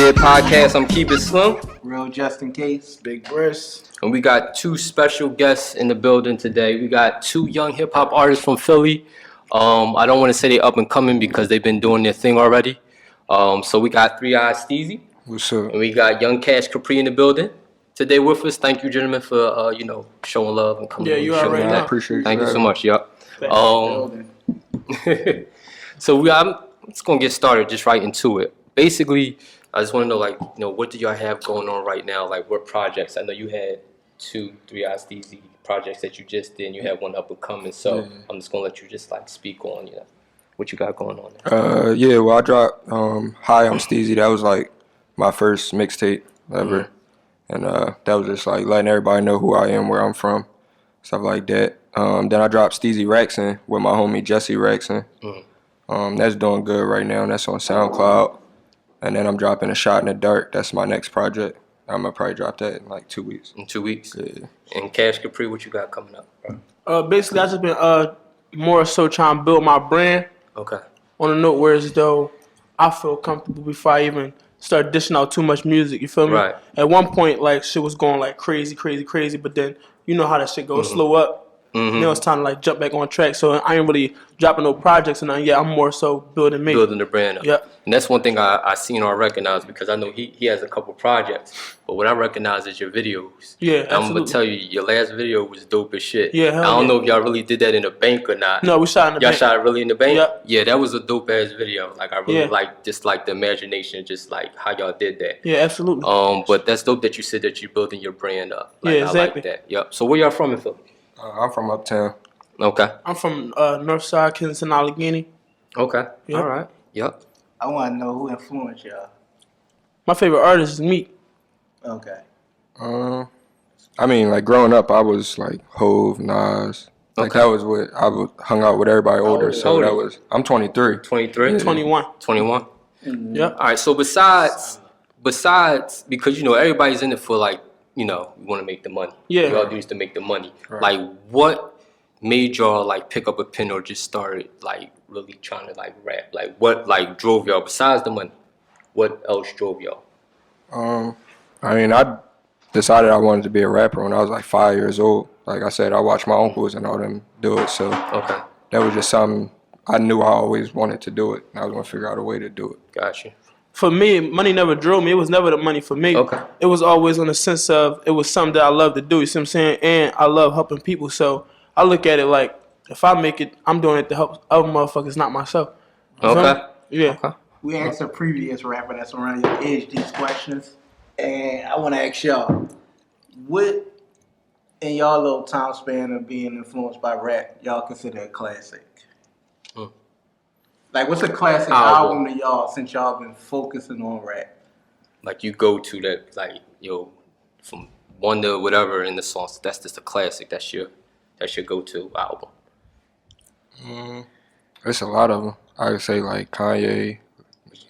Epsiode podcast. I'm Keep It Slim. Real just in case. Big Briss. And we got two special guests in the building today. We got two young hip hop artists from Philly. I don't want to say they up and coming because they've been doing their thing already. So we got STEEZY. What's up? And we got young Kash, Capre in the building today with us. Thank you, gentlemen, for showing love and coming. Yeah, you already know. I appreciate Thank you so much. Yup. So I'm just gonna get started just right into it. Basically, I just want to know, what do y'all have going on right now? Like, what projects? I know you had 2 STEEZY projects that you just did. And you have one up and coming. So I'm just gonna let you just speak on, what you got going on there. Well, I dropped Hi, I'm STEEZY. That was like my first mixtape ever. And that was just like letting everybody know who I am, where I'm from, stuff like that. Then I dropped STEEZY Rexin with my homie Jesse Rexin. That's doing good right now. That's on SoundCloud. And then I'm dropping A Shot in the Dark. That's my next project. I'm going to probably drop that in like 2 weeks. In 2 weeks? Yeah. And Kash, Capre, what you got coming up, bro? Basically, I just been more so trying to build my brand. Okay. On a note where as though I feel comfortable before I even start dishing out too much music. You feel me? Right. At one point, shit was going crazy, but then you know how that shit goes, slow up. Now it's time to jump back on track. So I ain't really dropping no projects or nothing yet. I'm more so building me. Building the brand up. Yep. And that's one thing I seen or recognize because I know he has a couple projects. But what I recognize is your videos. Yeah, and I'm going to tell you, your last video was dope as shit. Yeah, hell I don't know if y'all really did that in the bank or not. No, we shot in the bank. Y'all shot it really in the bank? Yep. Yeah, that was a dope ass video. I really Yeah. like the imagination, just how y'all did that. Yeah, absolutely. But that's dope that you said that you're building your brand up. Yeah, exactly. I like that. Yep. So where y'all from in Philly? I'm from Uptown. Okay. I'm from Northside, Kensington, Allegheny. Okay. Yep. All right. Yep. I want to know who influenced y'all. My favorite artist is Meek. Okay. I mean, growing up, I was like Hove, Nas. That was what I hung out with everybody older. So that was, I'm 23. 23? 21. 21? Yep. All right, so besides, because, everybody's in it for, we want to make the money. Yeah. We all do this to make the money. Right. What made y'all, pick up a pen or just started, really trying to, rap? What, drove y'all besides the money? What else drove y'all? I mean, I decided I wanted to be a rapper when I was 5 years old. Like I said, I watched my uncles and all them do it. So Okay. that was just something I knew I always wanted to do it. And I was going to figure out a way to do it. Gotcha. For me, money never drove me. It was never the money for me. Okay. It was always on the sense of it was something that I love to do. You see what I'm saying? And I love helping people. So I look at it like if I make it, I'm doing it to help other motherfuckers, not myself. You feel Okay. me? Yeah. Okay. We asked a previous rapper that's around your age these questions. And I want to ask y'all, what in y'all little time span of being influenced by rap, y'all consider a classic? What's a classic album to y'all since y'all been focusing on rap? You go to that, from one to whatever in the songs, that's just a classic. That's your go-to album. There's a lot of them. I would say Kanye.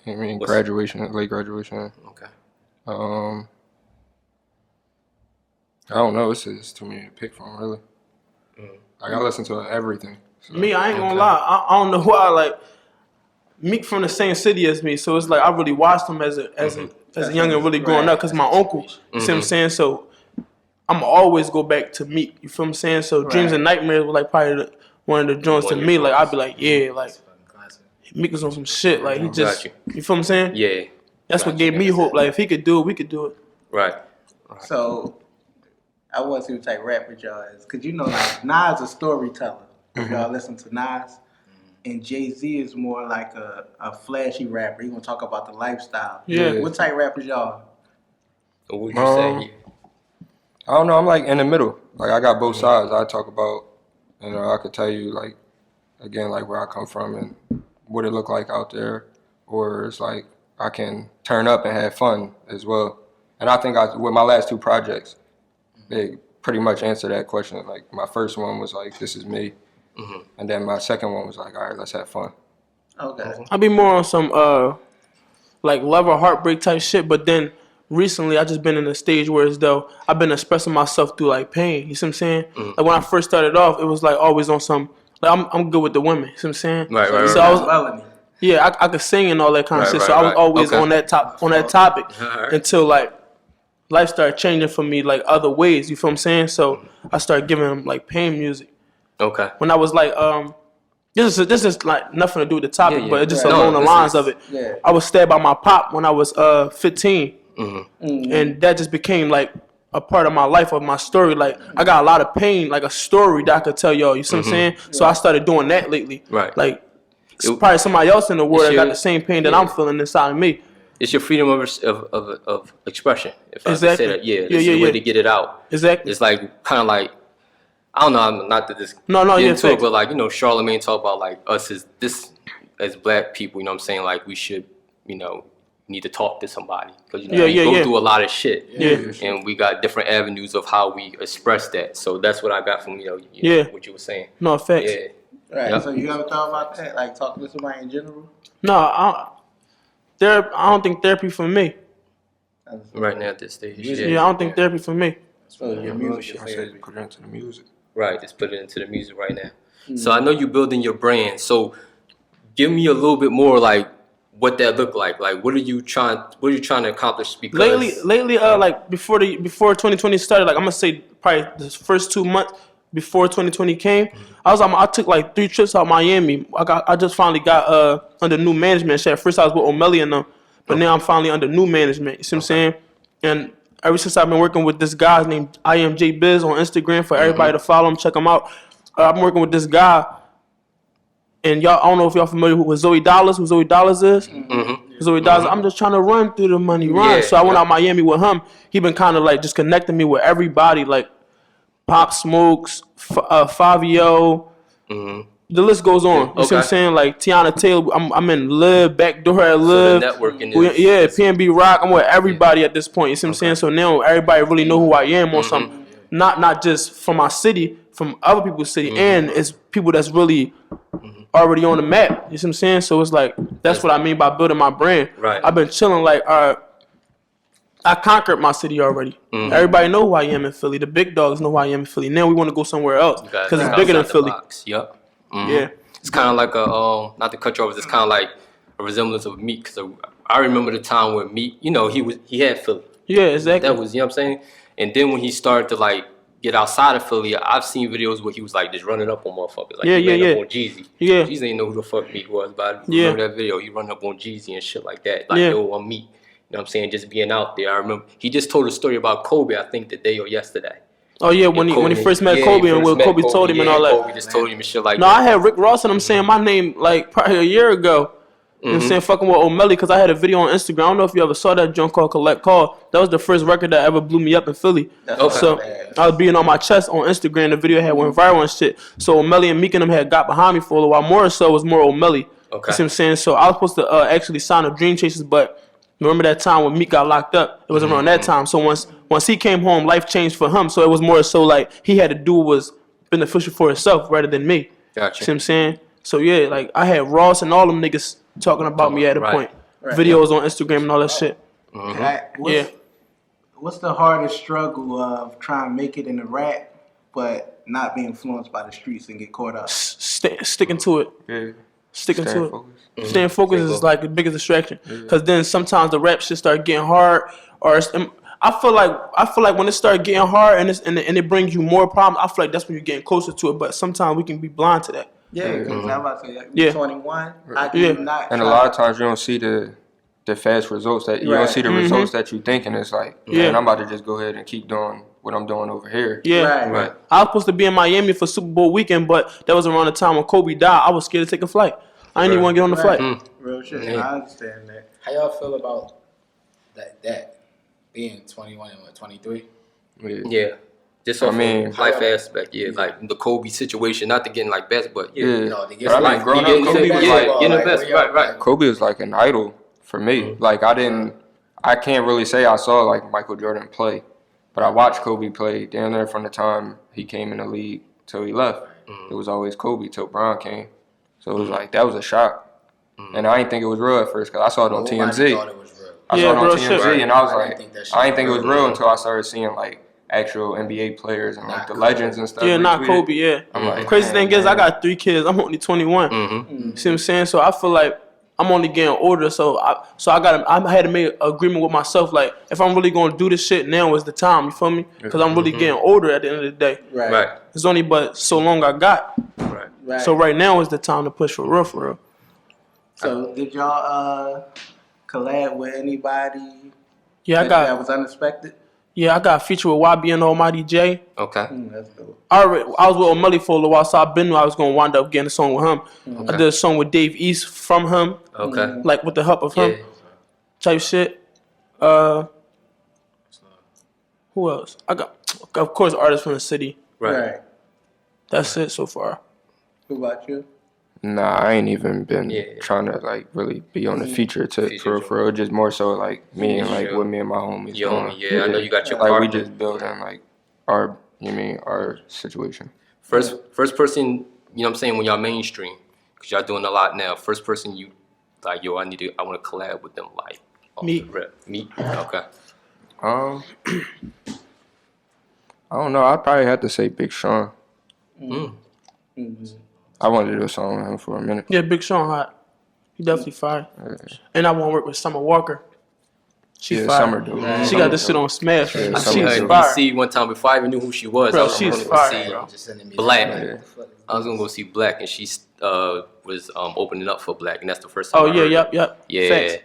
I mean, late graduation. Okay. I don't know. It's too many to pick from, really. I listen to everything. So. Me, I ain't gonna lie. I don't know why. Meek from the same city as me, so it's I really watched him as a youngin' really growing up, cause my uncle. You see what I'm saying? So I'm always go back to Meek. You feel what I'm saying? So Dreams and Nightmares were probably one of the joints to me. I'd be Meek was on some shit. He just you feel what I'm saying? Yeah. That's what gave me hope. If he could do it, we could do it. Right. So I want to see what type of rapper y'all is. Because Nas is a storyteller. If y'all listen to Nas. And Jay-Z is more like a flashy rapper. He gonna talk about the lifestyle. Yeah. What type of rappers y'all? What would you say? I don't know. I'm in the middle. I got both sides. I talk about, I could tell you again, where I come from and what it look like out there. Or it's I can turn up and have fun as well. And I think with my last 2 projects, they pretty much answer that question. My first one was this is me. And then my second one was all right, let's have fun. Okay. I'd be more on some love or heartbreak type shit, but then recently I just been in a stage where as though I've been expressing myself through pain. You see what I'm saying? When I first started off, it was always on some I'm good with the women. You see what I'm saying? Right. So I was Yeah, I could sing and all that kind of shit. Right, So I was right. always Okay. on that topic Alright. until like life started changing for me like other ways. You feel what I'm saying? So I started giving him like pain music. Okay. When I was like this is like nothing to do with the topic, Yeah, but it's just right. along the No, lines this of it. Yeah. I was stabbed by my pop when I was 15, and that just became like a part of my life, of my story. Like I got a lot of pain, like a story that I could tell y'all. You see what I'm saying? So I started doing that lately. Right. Like probably somebody else in the world that got your- the same pain that yeah. I'm feeling inside of me. It's your freedom of expression. If I Exactly. could say that, yeah, Yeah, this is yeah, the way yeah. to get it out. Exactly. It's like kind of like I don't know. I'm not that this No, get yeah, into it, facts. but like Charlamagne talk about like us as black people. You know what I'm saying? Like we should need to talk to somebody because we go through a lot of shit. Yeah. And we got different avenues of how we express that. So that's what I got from what you were saying. No, facts. Yeah. Right. Yep. So you ever thought about that? Like talking to somebody in general? No, I don't think therapy for me. Right now at this stage. Yeah, I don't think therapy for me. So your music is I say therapy. put it into the music. Right, just put it into the music right now. So I know you're building your brand. So give me a little bit more like what that look like. Like what are you trying to accomplish? Because Lately, like before 2020 started, like I'm gonna say probably the first 2 months before 2020 came, I took like 3 trips out Miami. I just finally got under new management. Shit, at first I was with O'Malley and them, but now I'm finally under new management. You see what I'm saying? And ever since I've been working with this guy named IMJ Biz on Instagram for everybody to follow him, check him out. I've been working with this guy, and y'all, I don't know if y'all familiar with Zoe Dollars, who Zoe Dollars is. Zoe Dollars, I'm just trying to run through the money, run. Yeah, So I went out Miami with him. He been kind of like just connecting me with everybody, like Pop Smokes, Fabio. The list goes on. You see what I'm Okay. saying? Like Tiana Taylor, I'm in Live, Backdoor at Live. So the networking is PNB Rock. I'm with everybody at this point. You see what I'm saying? So now everybody really know who I am on something. Not just from my city, from other people's city, and it's people that's really already on the map. You see what I'm saying? So it's like that's what I mean by building my brand. Right. I've been chilling like I conquered my city already. Everybody know who I am in Philly. The big dogs know who I am in Philly. Now we want to go somewhere else because it's bigger than Philly. Yep. Yeah. It's kind of like a not to cut you off. It's kind of like a resemblance of Meek. Because I remember the time when Meek, he had Philly. Yeah, exactly. That was, you know what I'm saying? And then when he started to like get outside of Philly, I've seen videos where he was like just running up on motherfuckers. Like he ran up on Jeezy. Yeah. Jeezy ain't know who the fuck Meek was, but I Yeah. remember that video. He run up on Jeezy and shit like that. Like, Yeah. yo, I'm Meek. You know what I'm saying? Just being out there. I remember he just told a story about Kobe, I think, the day or yesterday. Oh yeah, when he first met Kobe and what Kobe told him and all that. Kobe just told him and shit like No, that. I had Rick Ross and I'm saying my name like probably a year ago. You know what I'm saying? Fucking with O'Malley because I had a video on Instagram. I don't know if you ever saw that joint called Collect Call. That was the first record that ever blew me up in Philly. Okay. So I was being on my chest on Instagram. The video had went viral and shit. So O'Malley and Meek and them had got behind me for a little while. More so was more O'Malley. Okay. You see what I'm saying? So I was supposed to actually sign up Dream Chasers, but remember that time when Meek got locked up? It was around that time. So once he came home, life changed for him. So it was more so like he had to do what was beneficial for himself rather than me. Gotcha. See what I'm saying? So yeah, like I had Ross and all them niggas talking about me at a Right. point. Right. Videos on Instagram and all that shit. What's the hardest struggle of trying to make it in the rap, but not be influenced by the streets and get caught up? Sticking to it. Yeah. Sticking Staying to it. focused. Staying focused is like the biggest distraction. Cause then sometimes the rap shit start getting hard, I feel like when it start getting hard and it brings you more problems, I feel like that's when you're getting closer to it. But sometimes we can be blind to that. Yeah, because I'm about to say, like, Yeah. 21, I do Yeah. not. And a lot of times you don't see the fast results that you don't see the results that you think, and it's like, man, I'm about to just go ahead and keep doing what I'm doing over here. Yeah. Right. I was supposed to be in Miami for Super Bowl weekend, but that was around the time when Kobe died. I was scared to take a flight. I didn't even want to get on the flight. Real shit. Yeah. I understand that. How y'all feel about that being 21 and 23? Yeah. Just off mean, life aspect, like the Kobe situation, not to get in like best, but Yeah. You know, to get But I some- mean, growing getting up, Kobe to- was yeah, like, getting the like, best, where y'all- right. Kobe was like an idol for me. Like I can't really say I saw like Michael Jordan play, but I watched Kobe play down there from the time he came in the league till he left. It was always Kobe till Bron came. So it was like, that was a shock. And I didn't think it was real at first because I saw it on Nobody TMZ. thought it was real. I Yeah, saw it on real TMZ shit. and I was I like, didn't think that shit I didn't think it was was real. real until I started seeing like actual NBA players and like Not the Kobe. legends and stuff. Yeah, not retweeted. Kobe, yeah. I'm like, Crazy man, thing is, I man. got 3 kids. I'm only 21. See what I'm saying? So I feel like I'm only getting older, so I had to make an agreement with myself. Like, if I'm really gonna do this shit, now is the time. You feel me? Because I'm really getting older at the end of the day. Right. It's only but so long I got. Right. So right now is the time to push for real, for real. So did y'all collab with anybody? Yeah, that was unexpected. I got a feature with YB and Almighty J. Okay. That's dope. I was with O'Malley for a little while, so I knew I was gonna wind up getting a song with him. Okay. I did a song with Dave East from him, Okay. like with the help of him, Yeah. type shit. Who else? I got, of course, artists from the city. Right. That's it so far. Who about you? Nah, I ain't even been Yeah. trying to like really be on the feature Feature for real. Just more so like me and like Sure. with me and my homies. Yo, doing. yeah, I know you got your like we partner. just building like our our situation. First person, you know what I'm saying, when y'all mainstream, because y'all doing a lot now. First person you like, yo, I want to collab with them, like off Me. the rip. Me. Okay. I don't know. I'd probably have to say Big Sean. I wanted to do a song with him for a minute. Yeah, Big Sean hot. He definitely fire. And I want to work with Summer Walker. She Yeah, fire. Summer dude. She got this shit on Smash. Yeah, I Summer seen her She's in fire. DC one time before I even knew who she was. Bro, I was she's gonna go fire, see bro. Just sending me Black. Yeah. I was gonna go see Black, and she was opening up for Black, and that's the first time. Oh I yeah, heard yep. it. Yeah. Facts.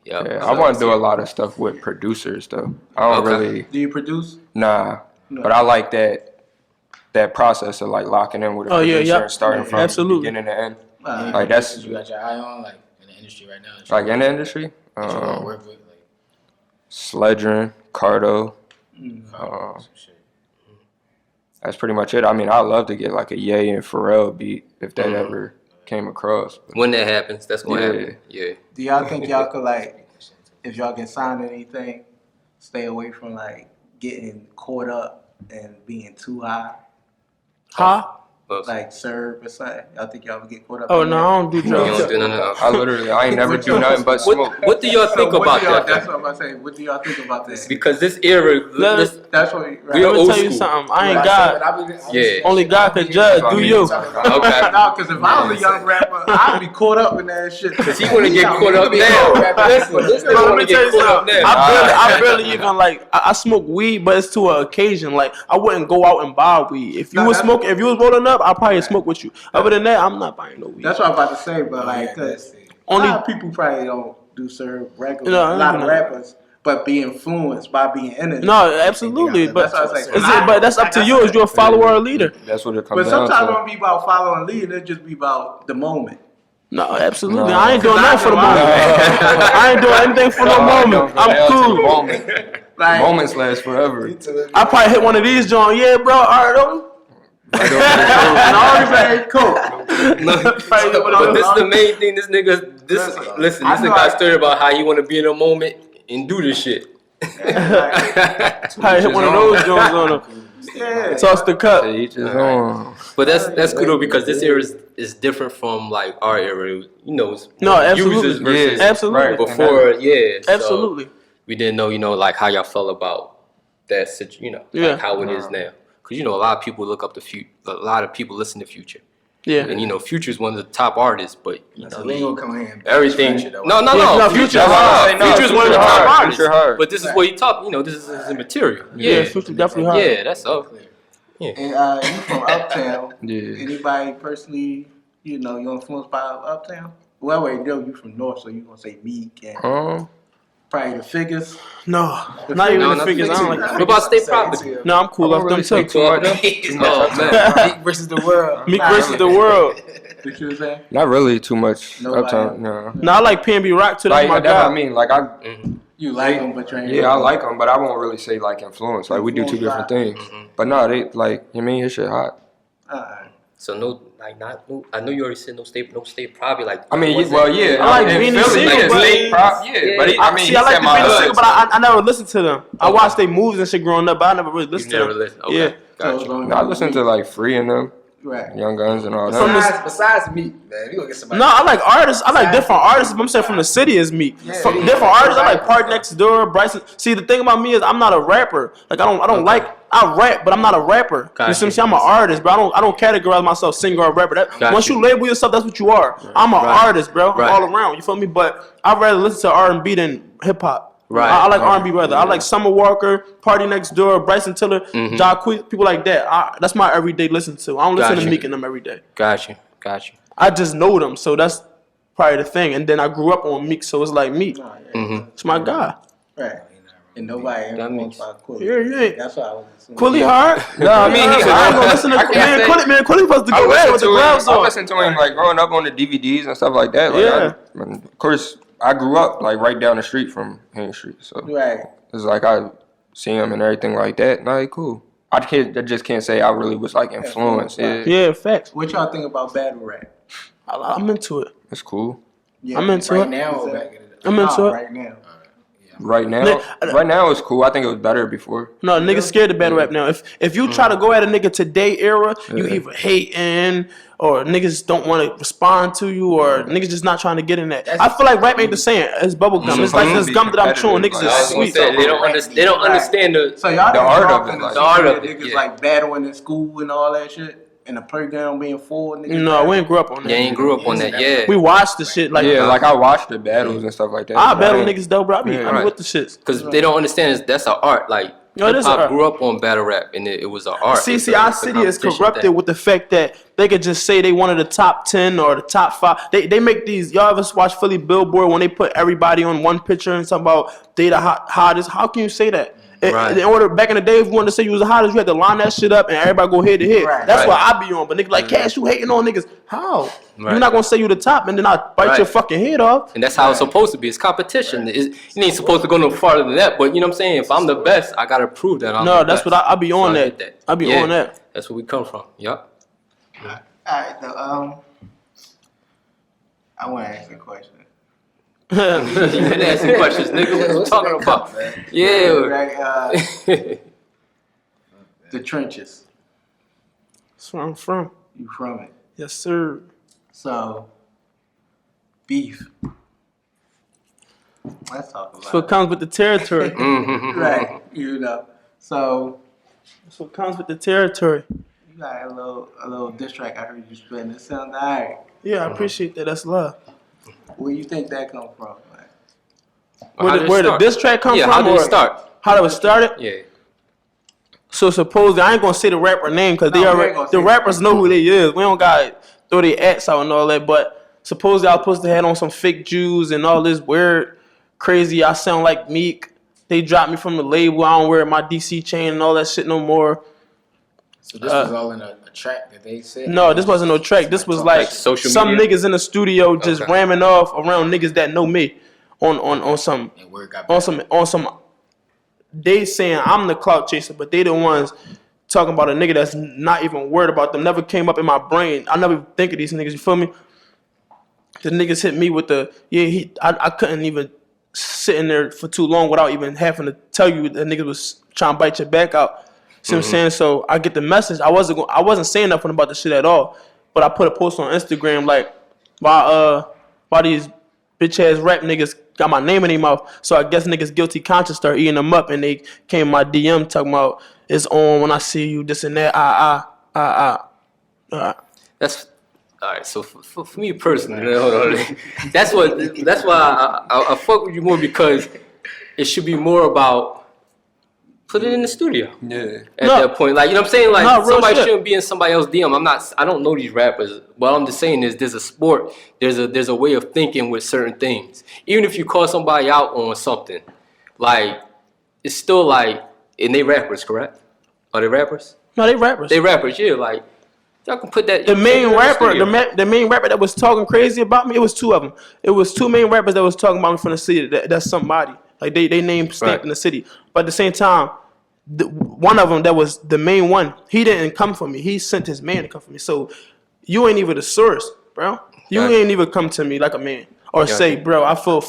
Yep. Yeah, I want to do a lot of stuff with producers though. I don't Okay. really Do you produce? nah, No. but I like that process of like locking in with a Oh, yeah, producer yep. and starting from Absolutely. beginning to end. Uh, Like that's you got your eye on, like in the industry right now. like in the industry. that you want to work with, like Sledgerin, Cardo. some shit. That's pretty much it. I mean, I'd love to get like a Ye and Pharrell beat if that ever came across. When that happens, that's gonna Yeah. happen. Yeah. do y'all think y'all could like, if y'all get signed to anything, stay away from like getting caught up and being too high, Huh? Well, like serve or something? Y'all think y'all would get caught up? Oh in no, that? I don't do you drugs. don't do none of that. I ain't never do nothing but smoke. What do y'all think So about that? That's what I'm about to say. What do y'all think about that? Because this era, this, That's what. Right. We're Let me old tell you school. something. I ain't But God. I be- Yeah. Only God could judge. Do you? okay. No, because if I was a young rapper, I'd be caught up in that shit. Because he want to get caught up now. Listen, this nigga Let want me to tell get you caught up something. now. I barely even like. I smoke weed, but it's to an occasion. Like I wouldn't go out and buy weed. If you No, was that's- smoking, if you was rolling up, I'd probably smoke with you. Other than that, I'm not buying no weed. That's what I'm about to say, but like, Yeah, cause that's it. a Only lot of people probably don't do serve regular. No, a lot of no. rappers, but be influenced by being in it. no, absolutely. But That's what I say. but that's up to you. Is you a follower or a leader? That's what it But comes down sometimes it to. don't be about following lead. It just be about the moment. No, absolutely. No. I ain't doing nothing for the moment. I ain't doing anything for no moment. I'm cool. Moment. Like, Moments last forever. I probably hit one of these joints. Yeah, bro. All right, over. and I always say, cool. But this is the main thing. This nigga, listen, I this know nigga got I- story about how you want to be in a moment and do this shit. I hit one of those joints on him. Yeah. Toss the cup. Each his own. But that's cool though, because this era is different from like our era. You know, it's No, absolutely. users versus Yeah, Absolutely. right. before. Yeah, so Absolutely. we didn't know, like how y'all felt about that situation. Yeah. Like how it is now. Because a lot of people look up to Future. A lot of people listen to Future. Yeah. And Future's one of the top artists, but So we ain't gonna come here and everything. Future, though. No, Yeah, Future's Future hard. Future's one of the Future top hard. artists. Future hard. But this is what he talk. This is his material. Yeah, Future definitely hard. Yeah, that's all. And you from Uptown. Yeah. Anybody personally, you're influenced by Uptown? Well, wait, no, you from North, so you gonna say Meek and probably the Figures. No, not even No, the not figures. I don't What like. about State Property? No, I'm cool I off don't them really say too. too much. Oh man. Meek versus the world. Meek versus the world. What you saying? Not really too much Nobody. Uptown. No. No, I like PNB Rock too. That's Like my that's what I guy. mean. Like I, You like them, but you ain't. yeah, I like them, but I won't really say like influence. Like we do two different things. But no, they like his shit hot. So I know you already said no state property. Like I mean, was it- yeah. I like in Beanie Philly, Sigel, but- State Prop, yeah. But I mean, See, he I like said the my Beanie hood. Sigel, but I never listened to them. I watched their moves and shit growing up, but I never really You listened to never them. listen. Okay. Yeah. Gotcha. No, I listen to like Free and them, Right. Young Guns and all From that. Besides Meek, man, we gonna get somebody. No, I like artists. I like different artists. But I'm saying from the city is me. From different artists, I like Party Next Door, Bryson. See, the thing about me is I'm not a rapper. Like I don't like I rap, but I'm not a rapper. Gotcha. You see what I'm saying? I'm an artist, bro. I don't categorize myself singer or rapper. Gotcha. Once you label yourself, that's what you are. I'm an artist, bro. I'm all around. You feel me? But I'd rather listen to R&B than hip hop. Right. I like R&B rather. I like Summer Walker, Party Next Door, Bryson Tiller, Jacquees, people like that. That's my everyday listen to. I don't listen to Meek and them every day. Gotcha. I just know them, so that's probably the thing. And then I grew up on Meek, so it's like Meek. It's my guy. Right. And nobody influenced by Quilly. Yeah. That's why I was assuming. Quilly hard? No, I mean, I ain't gonna listen to Quilly supposed to I go ahead with the gloves I on. listened to him like growing up on the DVDs and stuff like that. Like, of course, I grew up like right down the street from Haines Street, so Right. it's like I see him and everything like that. Like, cool. I just can't say I really was like influenced. Yeah, facts. What y'all think about battle rap? I'm into it. It's cool. Yeah. I'm into Right it. now or back in the day? I'm into it. Right now. Right now it's cool. I think it was better before. No, niggas scared to battle rap now. If you try to go at a nigga today era, you either hating or niggas don't want to respond to you or niggas just not trying to get in that. I feel like rap ain't the same as bubble gum. It's like this gum that I'm chewing. Niggas is sweet. They don't understand the So y'all The art of it, like, like- the art of it, niggas yeah. like battling in school and all that shit, and the playground being full. Niggas No, we ain't grew up on that. You ain't grew up on that, yeah. We watched the shit like Yeah, like I watched the battles and stuff like that. I but battle ain't- niggas though, bro. I be right. with the shits. Because they don't understand that's an art. Like, No, it is hip-hop an art. grew up on battle rap, and it was an art. See, It's our a city is competition corrupted thing. with the fact that they could just say they one of the top 10 or the top 5. They make these. Y'all ever watch Philly Billboard when they put everybody on one picture and talk about they the hottest? How can you say that? Right. In order, back in the day, if you wanted to say you was the hottest, you had to line that shit up and everybody go head to head. Right. That's Right. why I be on. But niggas like, Cash, you hating on niggas. How? Right. You're not going to say you the top and then I bite Right. your fucking head off. And that's how it's supposed to be. It's competition. You ain't supposed to go no farther than that. But you know what I'm saying? If I'm the best, I gotta prove that I'm No, the that's best. what I be on So that. get I be Yeah, on that. That's where we come from. Yup. Alright, so I want to ask you a question. You been asking questions, nigga. What you talking about? Yeah. Right, the trenches. That's where I'm from. You from it? Yes, sir. So beef. Let's talk about That's what comes with the territory. it. Right, you know. So That's what comes with the territory. you got a little diss track I heard you spitting. It sounds alright. Yeah, I appreciate that. That's love. Where you think that come from, man? Where the diss track come Yeah, from? how did or it start? How it was started? Yeah. So supposedly, I ain't gonna say the rapper name because No, we ain't gonna say the rappers know who they is. We don't gotta throw their acts out and all that. But supposedly, I was supposed to have on some fake Jews and all this weird, crazy. I sound like Meek. They dropped me from the label. I don't wear my DC chain and all that shit no more. So this was all in a track that they said? No, this wasn't no track. This was like social some media? niggas in the studio just Okay. ramming off around niggas that know me on some And word got back. on some. They saying I'm the clout chaser, but they the ones talking about a nigga that's not even worried about them. Never came up in my brain. I never think of these niggas. You feel me? The niggas hit me with the I couldn't even sit in there for too long without even having to tell you the niggas was trying to bite your back out. See what I'm saying? So I get the message. I wasn't saying nothing about the shit at all, but I put a post on Instagram like, why these bitch ass rap niggas got my name in their mouth. So I guess niggas guilty conscience start eating them up, and they came in my DM talking about it's on when I see you, this and that. That's all right. So for me personally, hold on. That's why I fuck with you more because it should be more about put it in the studio. Yeah. At that point, like you know what I'm saying, like No, real somebody shit. shouldn't be in somebody else's DM. I don't know these rappers. What I'm just saying is there's a sport. There's a way of thinking with certain things. Even if you call somebody out on something, like it's still like, and they rappers, correct? Are they rappers? No, they rappers. They rappers, yeah. Like y'all can put that. The main in the rapper, studio. the main rapper that was talking crazy about me, it was two of them. It was two main rappers that was talking about me from the city. That's somebody. Like they name stamped Right. in the city. But at the same time, one of them that was the main one, he didn't come for me. He sent his man to come for me. So you ain't even the source, bro. You Gotcha. ain't even come to me like a man or Gotcha. say, bro, I feel.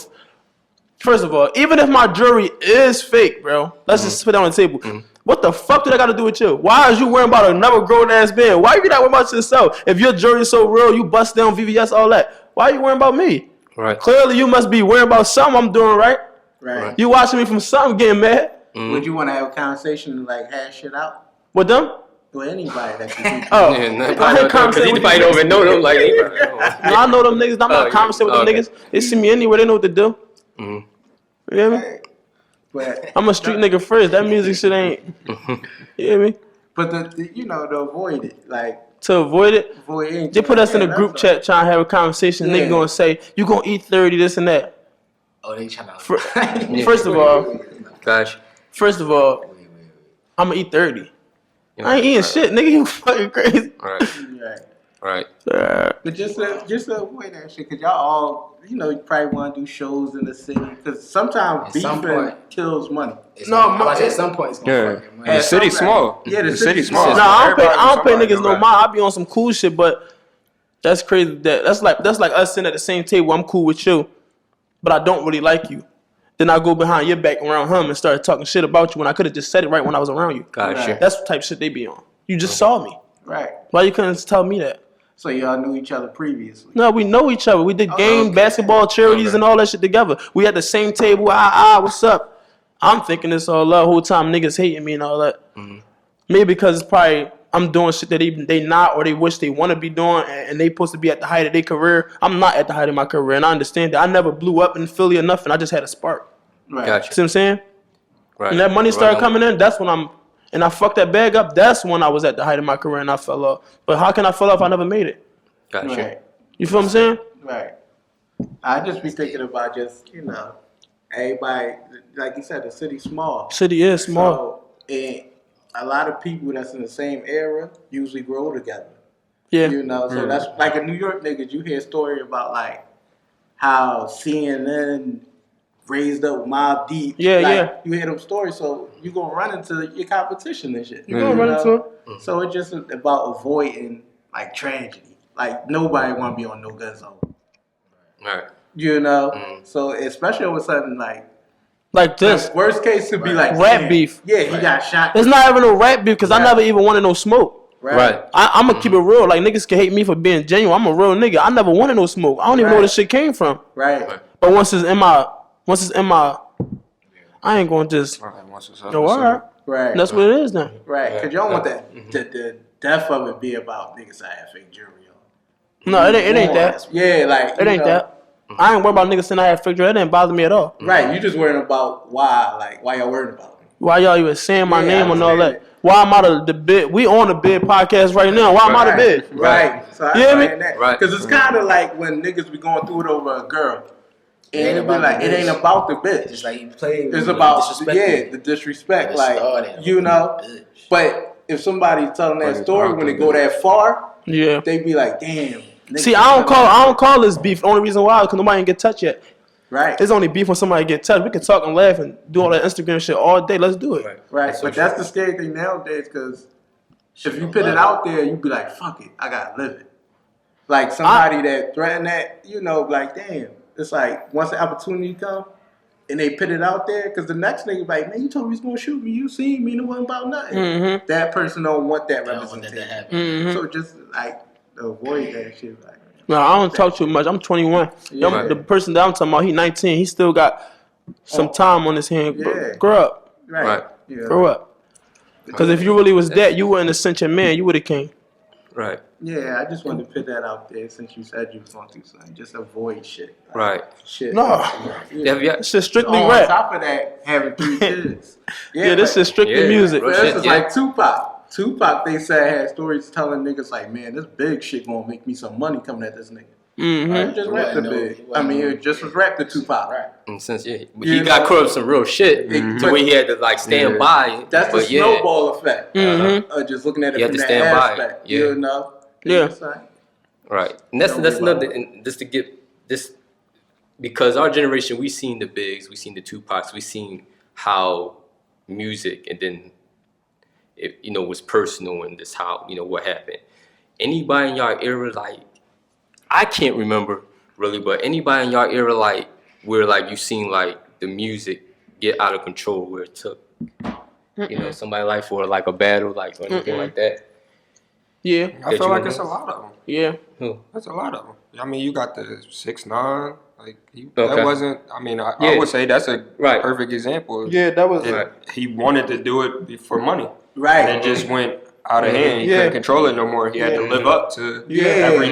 First of all, even if my jury is fake, bro, let's just put that on the table. What the fuck did I got to do with you? Why is you worrying about another grown ass man? Why you not worrying about yourself? If your jury's so real, you bust down VVS, all that. Why are you worrying about me? Right. Clearly, you must be worrying about something I'm doing right. Right. You watching me from something getting mad. Would you want to have a conversation and like hash shit out With them? with anybody that you beat? Oh. Yeah, no, I probably had because conversation he with probably these don't even know them. Like, No, I know them niggas. I'm not conversing with them okay. niggas. They see me anywhere. They know what to do. Mhm. You hear me? But I'm a street nigga first. That music shit ain't. You hear me? but to avoid it, like To avoid it, avoid anything. they put us in a Yeah, group that's chat trying to have a conversation. Yeah. Nigga gonna say, you gonna eat 30, this and that. Oh, they trying to. First of all, Gosh. I'm gonna eat 30. I ain't eating shit, nigga. You fucking crazy. Right. But just to avoid that shit, cause y'all all, you probably want to do shows in the city, cause sometimes At some beefing point. kills money. At some point, it's gonna fucking money. The city's small. Yeah, the the city's city's small. small. Nah, I don't pay Everybody niggas no mind. I be on some cool shit, but that's crazy. That's like us sitting at the same table. I'm cool with you, but I don't really like you. Then I go behind your back around him and start talking shit about you when I could have just said it right when I was around you. Gotcha. That's the type of shit they be on. You just saw me. Right. Why you couldn't tell me that? So y'all knew each other previously. No, we know each other. We did game, basketball, charities, and all that shit together. We had the same table. What's up? I'm thinking this all the whole time. Niggas hating me and all that. Maybe because it's probably I'm doing shit that they not or they wish they want to be doing, and they supposed to be at the height of their career. I'm not at the height of my career, and I understand that. I never blew up in Philly or nothing. I just had a spark. Right. Gotcha. See what I'm saying? Right. And that money started coming in, that's when and I fucked that bag up, that's when I was at the height of my career and I fell off. But how can I fall off if I never made it? Gotcha. Right. You feel what I'm saying? Right. I just be thinking about just, everybody, like you said, the city's small. City is small. So, and a lot of people that's in the same era usually grow together. Yeah. So that's like in New York niggas, you hear a story about like how CNN raised up Mob Deep. Yeah. You hear them stories, so you gonna run into your competition and shit. You gonna run into it. So it's just about avoiding like tragedy. Like nobody wanna be on no gun zone. Right. So especially with something like this. Worst case could be like Rap beef. Yeah, he got shot. It's not even no rap beef because I never even wanted no smoke. Right. I'm gonna keep it real. Like niggas can hate me for being genuine. I'm a real nigga. I never wanted no smoke. I don't even know where this shit came from. Right. But once it's in my, I ain't gonna just. No, all right. Right. That's what it is now. Right. Because you don't want the death of it be about niggas that have fake jewelry on. No, it ain't that. Yeah, like It ain't that. I ain't worried about niggas saying I had fake jewelry. It didn't bother me at all. Right. You just worrying about why y'all worried about it. Why y'all even saying my Yeah, name and all understand that? Why am I the bid? We on the bid podcast right now. Why am I the bid? Right. So I hear me? understand that. Right. Because it's kind of like when niggas be going through it over a girl. And it be like, it ain't about the bitch. Just like you play. It's about, the disrespect. But if somebody's telling that story when they go that far, they be like, damn. See, I don't call this beef. The only reason why is because nobody ain't get touched yet. Right. It's only beef when somebody get touched. We can talk and laugh and do all that Instagram shit all day. Let's do it. Right. But that's the scary thing nowadays because if you put it out there, you be like, fuck it, I gotta live it. Like somebody that threatened that, like, damn. It's like once the opportunity come and they put it out there, because the next nigga be like, man, you told me you was gonna shoot me. You seen me and it wasn't about nothing. That person don't want that representation. So just like avoid that shit. Like, no, I don't talk too much. I'm 21. The person that I'm talking about, he 19. He still got some time on his hand. Yeah. Grow up. Right. Yeah. Grow up. Because if you really was that, you wouldn't have sent your man. You would have came. Right. Yeah, I just wanted to put that out there since you said you was going to do something. Just avoid shit. Right. Shit. No. This is strictly on rap. On top of that, having 3 kids. This is strictly music. This is like Tupac. Tupac, they said, had stories telling niggas like, man, this big shit gonna make me some money coming at this nigga. He just rapped the big. It just was rapped the Tupac. And since he got caught up some real shit, to where he had to like stand by. That's the snowball effect. Just looking at it from that aspect. Right. And that's another. And just to get this, because our generation, we seen the bigs, we seen the Tupacs, we seen how music, and then it was personal, and this how what happened. Anybody in y'all era, like, I can't remember really, but anybody in y'all era, like, where like you seen like the music get out of control, where it took somebody's life for like a battle, like or anything like that. Yeah, I feel like it's a lot of them. Yeah, That's a lot of them. I mean, you got the 6ix9ine. Like Okay. that wasn't. I mean, I Yeah. would say that's a Right. perfect example. Yeah, that was. He wanted to do it for money, Right. and it just went out of hand. He Yeah. couldn't control it no more. He had to live up to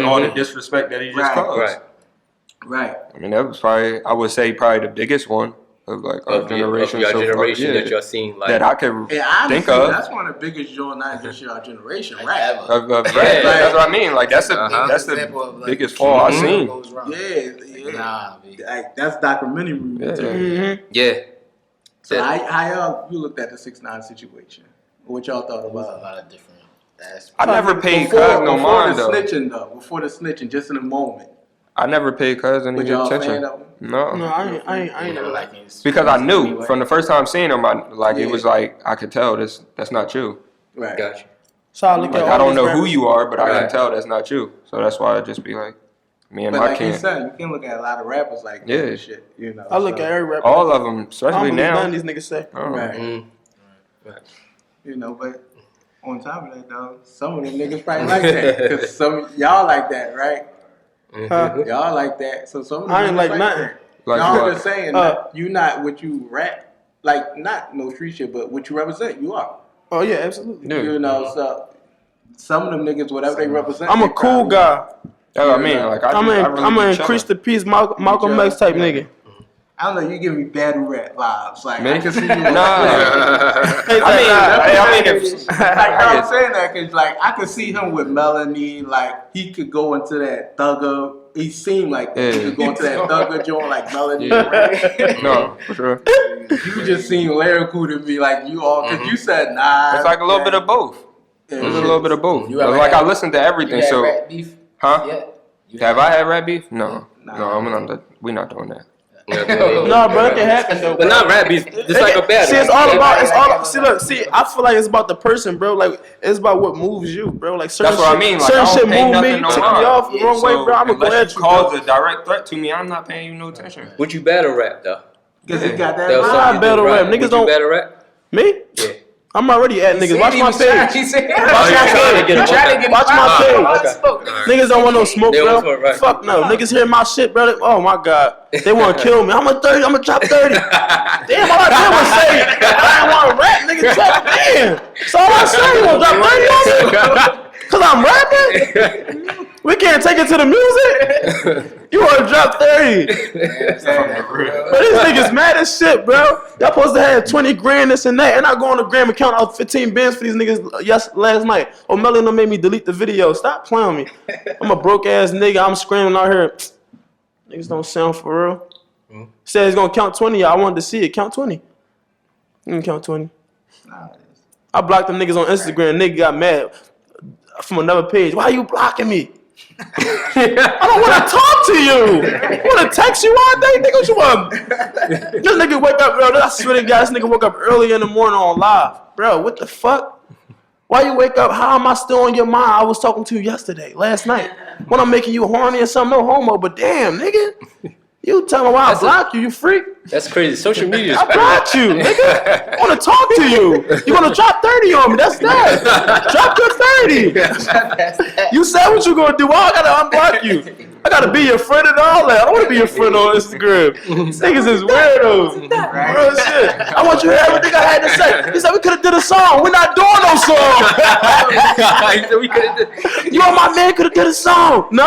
all the disrespect that he just caused. Right. Right. I mean, that was probably, I would say, probably the biggest one of like our generation. Your so far. generation Yeah, that you're seeing, like that I could And honestly, think of. that's one of the biggest joint not just our generation, Like right? ever. Of rap. Yeah. That's what I mean. Like that's the Example of, like, biggest fall I've Mhm. seen. Goes wrong. Yeah. Nah, B. Like, that's documentary. Yeah. Mm-hmm. yeah. So how y'all you looked at the 6ix9ine situation? What y'all thought It was a about? lot of different aspects. I never paid Before Cuz no mind the though. snitching though. Before the snitching, just in the moment. I never paid Cuz any Was y'all a fan attention. of him? No. No, I ain't never like. Because I knew from the first time seeing him, it Yeah. was like I could tell that's not you. Right. Gotcha. So I look Like at I all don't these know who rappers. you are, but I Right. can tell that's not you. So that's why I just be like, me and But my like you kin. said, you can look at a lot of rappers like that Yeah. and shit. You know. I look so, at every rapper. All of them, I especially don't believe now. none of these niggas say. Oh. Right. Mm. You know, but on top of that though, some of them niggas probably like that. Cause some y'all like that, right? Huh? Y'all like that. So some of them I ain't niggas like nothing. that. Like Y'all what? just saying you not what you rap, like not no street shit, but what you represent, you are. Oh yeah, absolutely. Yeah. You know, so some of them niggas, whatever they represent. I'm a they cool probably- guy. That's what I mean. Like I I'm really gonna be increase the chilling. peace, Malcolm X type nigga. I don't know, you give me battle rap vibes. Like Me? I can see you. Nah. Hey, I mean, if, Like I'm saying that because like I could see him with Melanie, like he could go into that thugger. He seemed like that. He Yeah. could go into that thugger joint like Melanie. Yeah. no, for sure. You just seem lyrical to me, like you all because you said nah. It's like a little bit of both. Yeah, It's a little bit of both. You But ever like had- I listen to everything. You had So, rap beef? huh? Yeah. You Have I had rap beef? No, Nah. no, we're not doing that. No, bro, it can happen though. But not rap beef. Just like a battle. See, it's all about. It's all. See, I feel like it's about the person, bro. Like it's about what moves you, bro. Like certain That's what I shit, mean. Like, certain I shit don't pay move me, nothing no tick me mind. off the wrong way, bro. I'm gonna go unless at you you, cause bro. a direct threat to me, I'm not paying you no attention. Would you battle rap though? because he got that. That was vibe. I something you battle did, rap. right? Niggas Would don't- you battle rap? Me? Yeah. I'm already at niggas. Watch my page. He said, Oh, you're trying to get him trying to get Watch my page. Okay. Niggas don't want no smoke, They don't bro. want smoke, right. Fuck no. Niggas hear my shit, bro. Oh my god. They want to kill me. I'm a 30. I'm gonna drop 30. Damn, all I did was say I didn't want to rap. Nigga, drop. Damn. So all I said, you want to drop 30 on me? Cause I'm rapping? We can't take it to the music? You want to drop 30? But these niggas mad as shit, bro. Y'all supposed to have 20 grand, this and that. And I go on the gram account out 15 bands for these niggas last night. Oh, Melly done made me delete the video. Stop playing with me. I'm a broke ass nigga. I'm screaming out here. Niggas don't sound for real. Said he's gonna count 20. I wanted to see it. Count 20. You can count 20. I blocked them niggas on Instagram. Nigga got mad from another page. Why you blocking me? I don't want to talk to you. I want to text you all day, nigga. What you want? This nigga wake up, bro. I swear to God, this nigga woke up early in the morning on live. Bro, what the fuck? Why you wake up? How am I still on your mind? I was talking to you yesterday, last night. When I'm making you horny or something, no homo, but damn, nigga. You tell me why I blocked you, you freak. That's crazy. Social media is I blocked you, nigga. I want to talk to you. You want to drop 30 on me? That's that. Drop your 30. You said what you gonna do. Why I gotta unblock you? I gotta be your friend and all that. I don't want to be your friend on Instagram. Niggas is weirdos. Real shit. I want you to hear everything I had to say. He said we could have did a song. We're not doing no song. He said we could've You and my man could have did a song. No.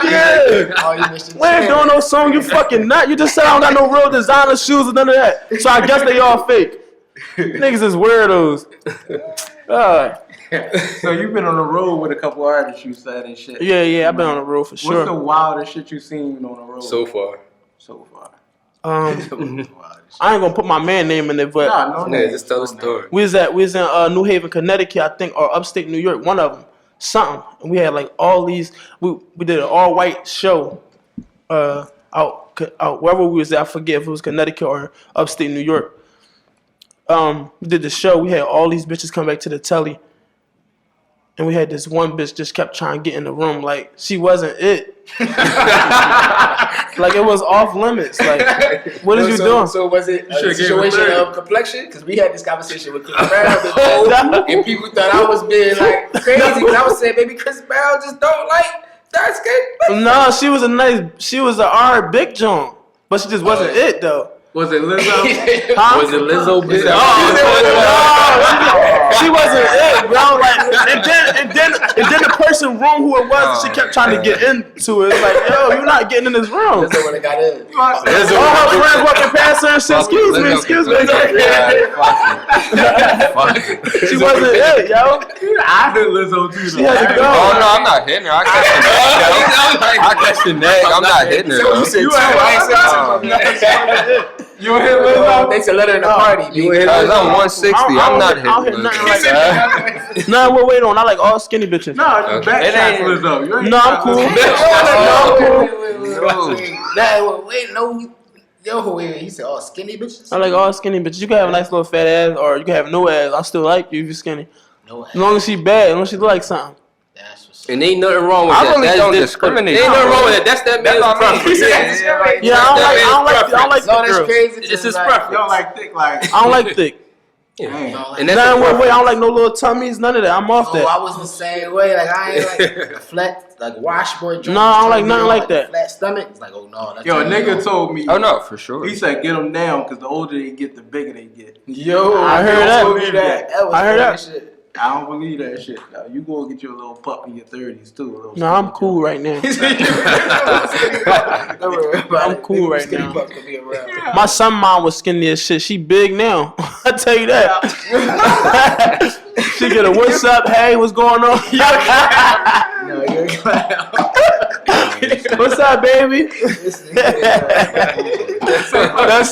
Yeah. oh, you missed We ain't doing no song, you fucking nut. You just said I don't got no real designer shoes or none of that. So I guess they all fake. Niggas is weirdos. So you've been on the road with a couple artists, you said and shit. Yeah, I've been on the road for What's the sure. wildest shit you seen on the road so far. so far? I ain't gonna put my man name in it, but Nah, no Yeah, name. just tell the No story. we was in New Haven, Connecticut, I think, or upstate New York, one of them, something. And we had like all these. We did an all white show, out wherever we was at. I forget if it was Connecticut or upstate New York. We did the show. We had all these bitches come back to the telly, and we had this one bitch just kept trying to get in the room. Like she wasn't it. Like it was off limits. Like what is you doing? So was it a should've gave him situation 30. of complexion? Because we had this conversation with Chris Brown before, and people thought I was being like crazy. Because I was saying, baby, Chris Brown just don't like Dark skin? No, she was a alright big John, but she just wasn't it though. Was it Lizzo? Huh? Was it Lizzo? Bitch? She wasn't it, bro. Like, and then the person room who it was, she kept trying to get into it. It's like, yo, you're not getting in this room. Lizzo would have got in. All her friends walking past her and shit. Excuse me. She wasn't it, yo. I did Lizzo too. She had to go. Oh no, I'm not hitting her. I question that. I'm not hitting her. You said two. I ain't said two. You hit Lizzo? They said let her in the party. Because I'm 160. I'm not I don't hit hitting nothing her. like that. Nah, wait on. I like all skinny bitches. No, you backtrack Lizzo. You ain't No, I'm cool. Wait. He said all skinny bitches? I like all skinny bitches. You can have a nice little fat ass, or you can have no ass. I still like you if you're skinny. No ass. As long as she bad, as long as she look like something. That's what's And ain't nothing wrong with I that. really don't discriminate. Ain't nothing wrong with that. That's that man's preference. Yeah, I don't like no, thick that's girls. crazy. It's his You preference. don't like thick, like. I don't like thick. Damn. And that's Nah, the wait, I preference. don't like no little tummies, none of that. I'm off Oh, that. I was the same way. Like I ain't like a flat, like washboard joint. No, I don't like nothing like that. Flat stomach. It's like, oh no. That's Yo, a turning me nigga on. told me. Oh no, for sure. He said get them down because the older they get, the bigger they get. Yo, I heard don't that. believe that. Was I heard funny that. shit. I don't believe that shit. Though. You go get your little pup in your 30s too. A little No, I'm cool right now. I'm cool right now. My son mom was skinny as shit. She big now. I tell you that. She get a what's up? Hey, what's going on? No, you're a clown. What's up, baby? That's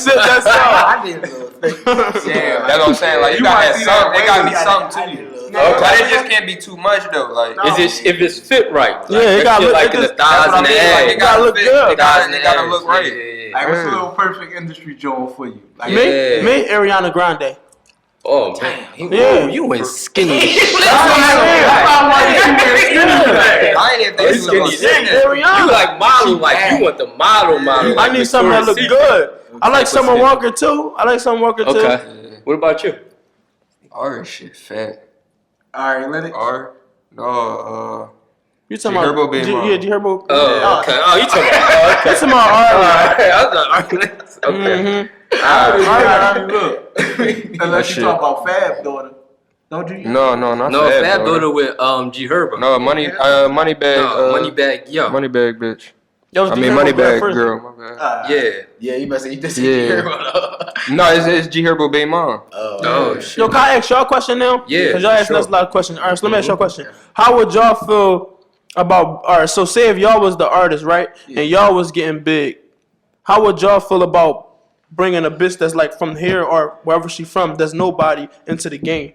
it. That's all. I did a little thing. Yeah, That's what I'm saying. Like you gotta have something. It gotta be something I to did a you. little thing. But it just can't be too much though. Like If it's fit right. Like, Yeah, it that gotta shit look- like it in the just- thighs and the Like, ass. it gotta look fit. good. It gotta look right. Yeah. Like, what's a little perfect industry joint for you? Like, Yeah. Me, Ariana Grande. Oh man. Damn, Yeah. You went skinny. I ain't even think you was gonna say that. Ariana. You like model, like you want the model. I Like need something that look Victoria's good. I like Summer Walker too. Secret. Okay. What about you? R shit fat. all right, let it. R. No, You talking G-Herbo about being G, mom. yeah, G-Herbo. Oh, okay. Oh, you talking about? Okay. You talking about Ari. Alright. Okay. Alright, look. Unless you shit. talk about Fab daughter. Don't you? no, not No, Fab Fab daughter. daughter with G Herbo. No, money bag. No, money bag. Yo. Money bag, bitch. That was I G mean, Herbo money bag first. girl. My bad. Yeah. Yeah, you must say you just Yeah. No, it's G Herbo baby mom. Oh shit. Yo, can I ask y'all a question now? Yeah, Because y'all asking sure. us a lot of questions. All right, so let me ask y'all a question. How would y'all feel about, all right, so say if y'all was the artist, right? And y'all was getting big. How would y'all feel about bringing a bitch that's like from here or wherever she from, there's nobody into the game?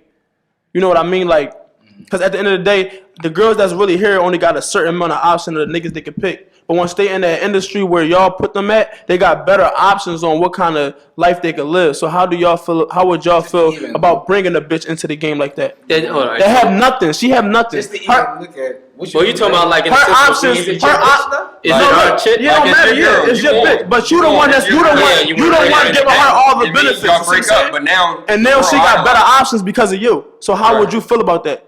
You know what I mean? Like, because at the end of the day, the girls that's really here only got a certain amount of options of the niggas they can pick. But once they in that industry where y'all put them at, they got better options on what kind of life they could live. So how do y'all feel? How would y'all feel even- about bringing a bitch into the game like that? Hold on. They have nothing. She have nothing. Just to even Her, look at what Well, you talking about like in her the sense of options. being- Her options. Is it her chick? You don't Like, matter. it's your Yeah, girl. it's your You bitch. want- But you the one that's you the one giving her all the benefits. Y'all You see what I'm break saying? up, but now And now she got better options because of you. So how would you feel about that?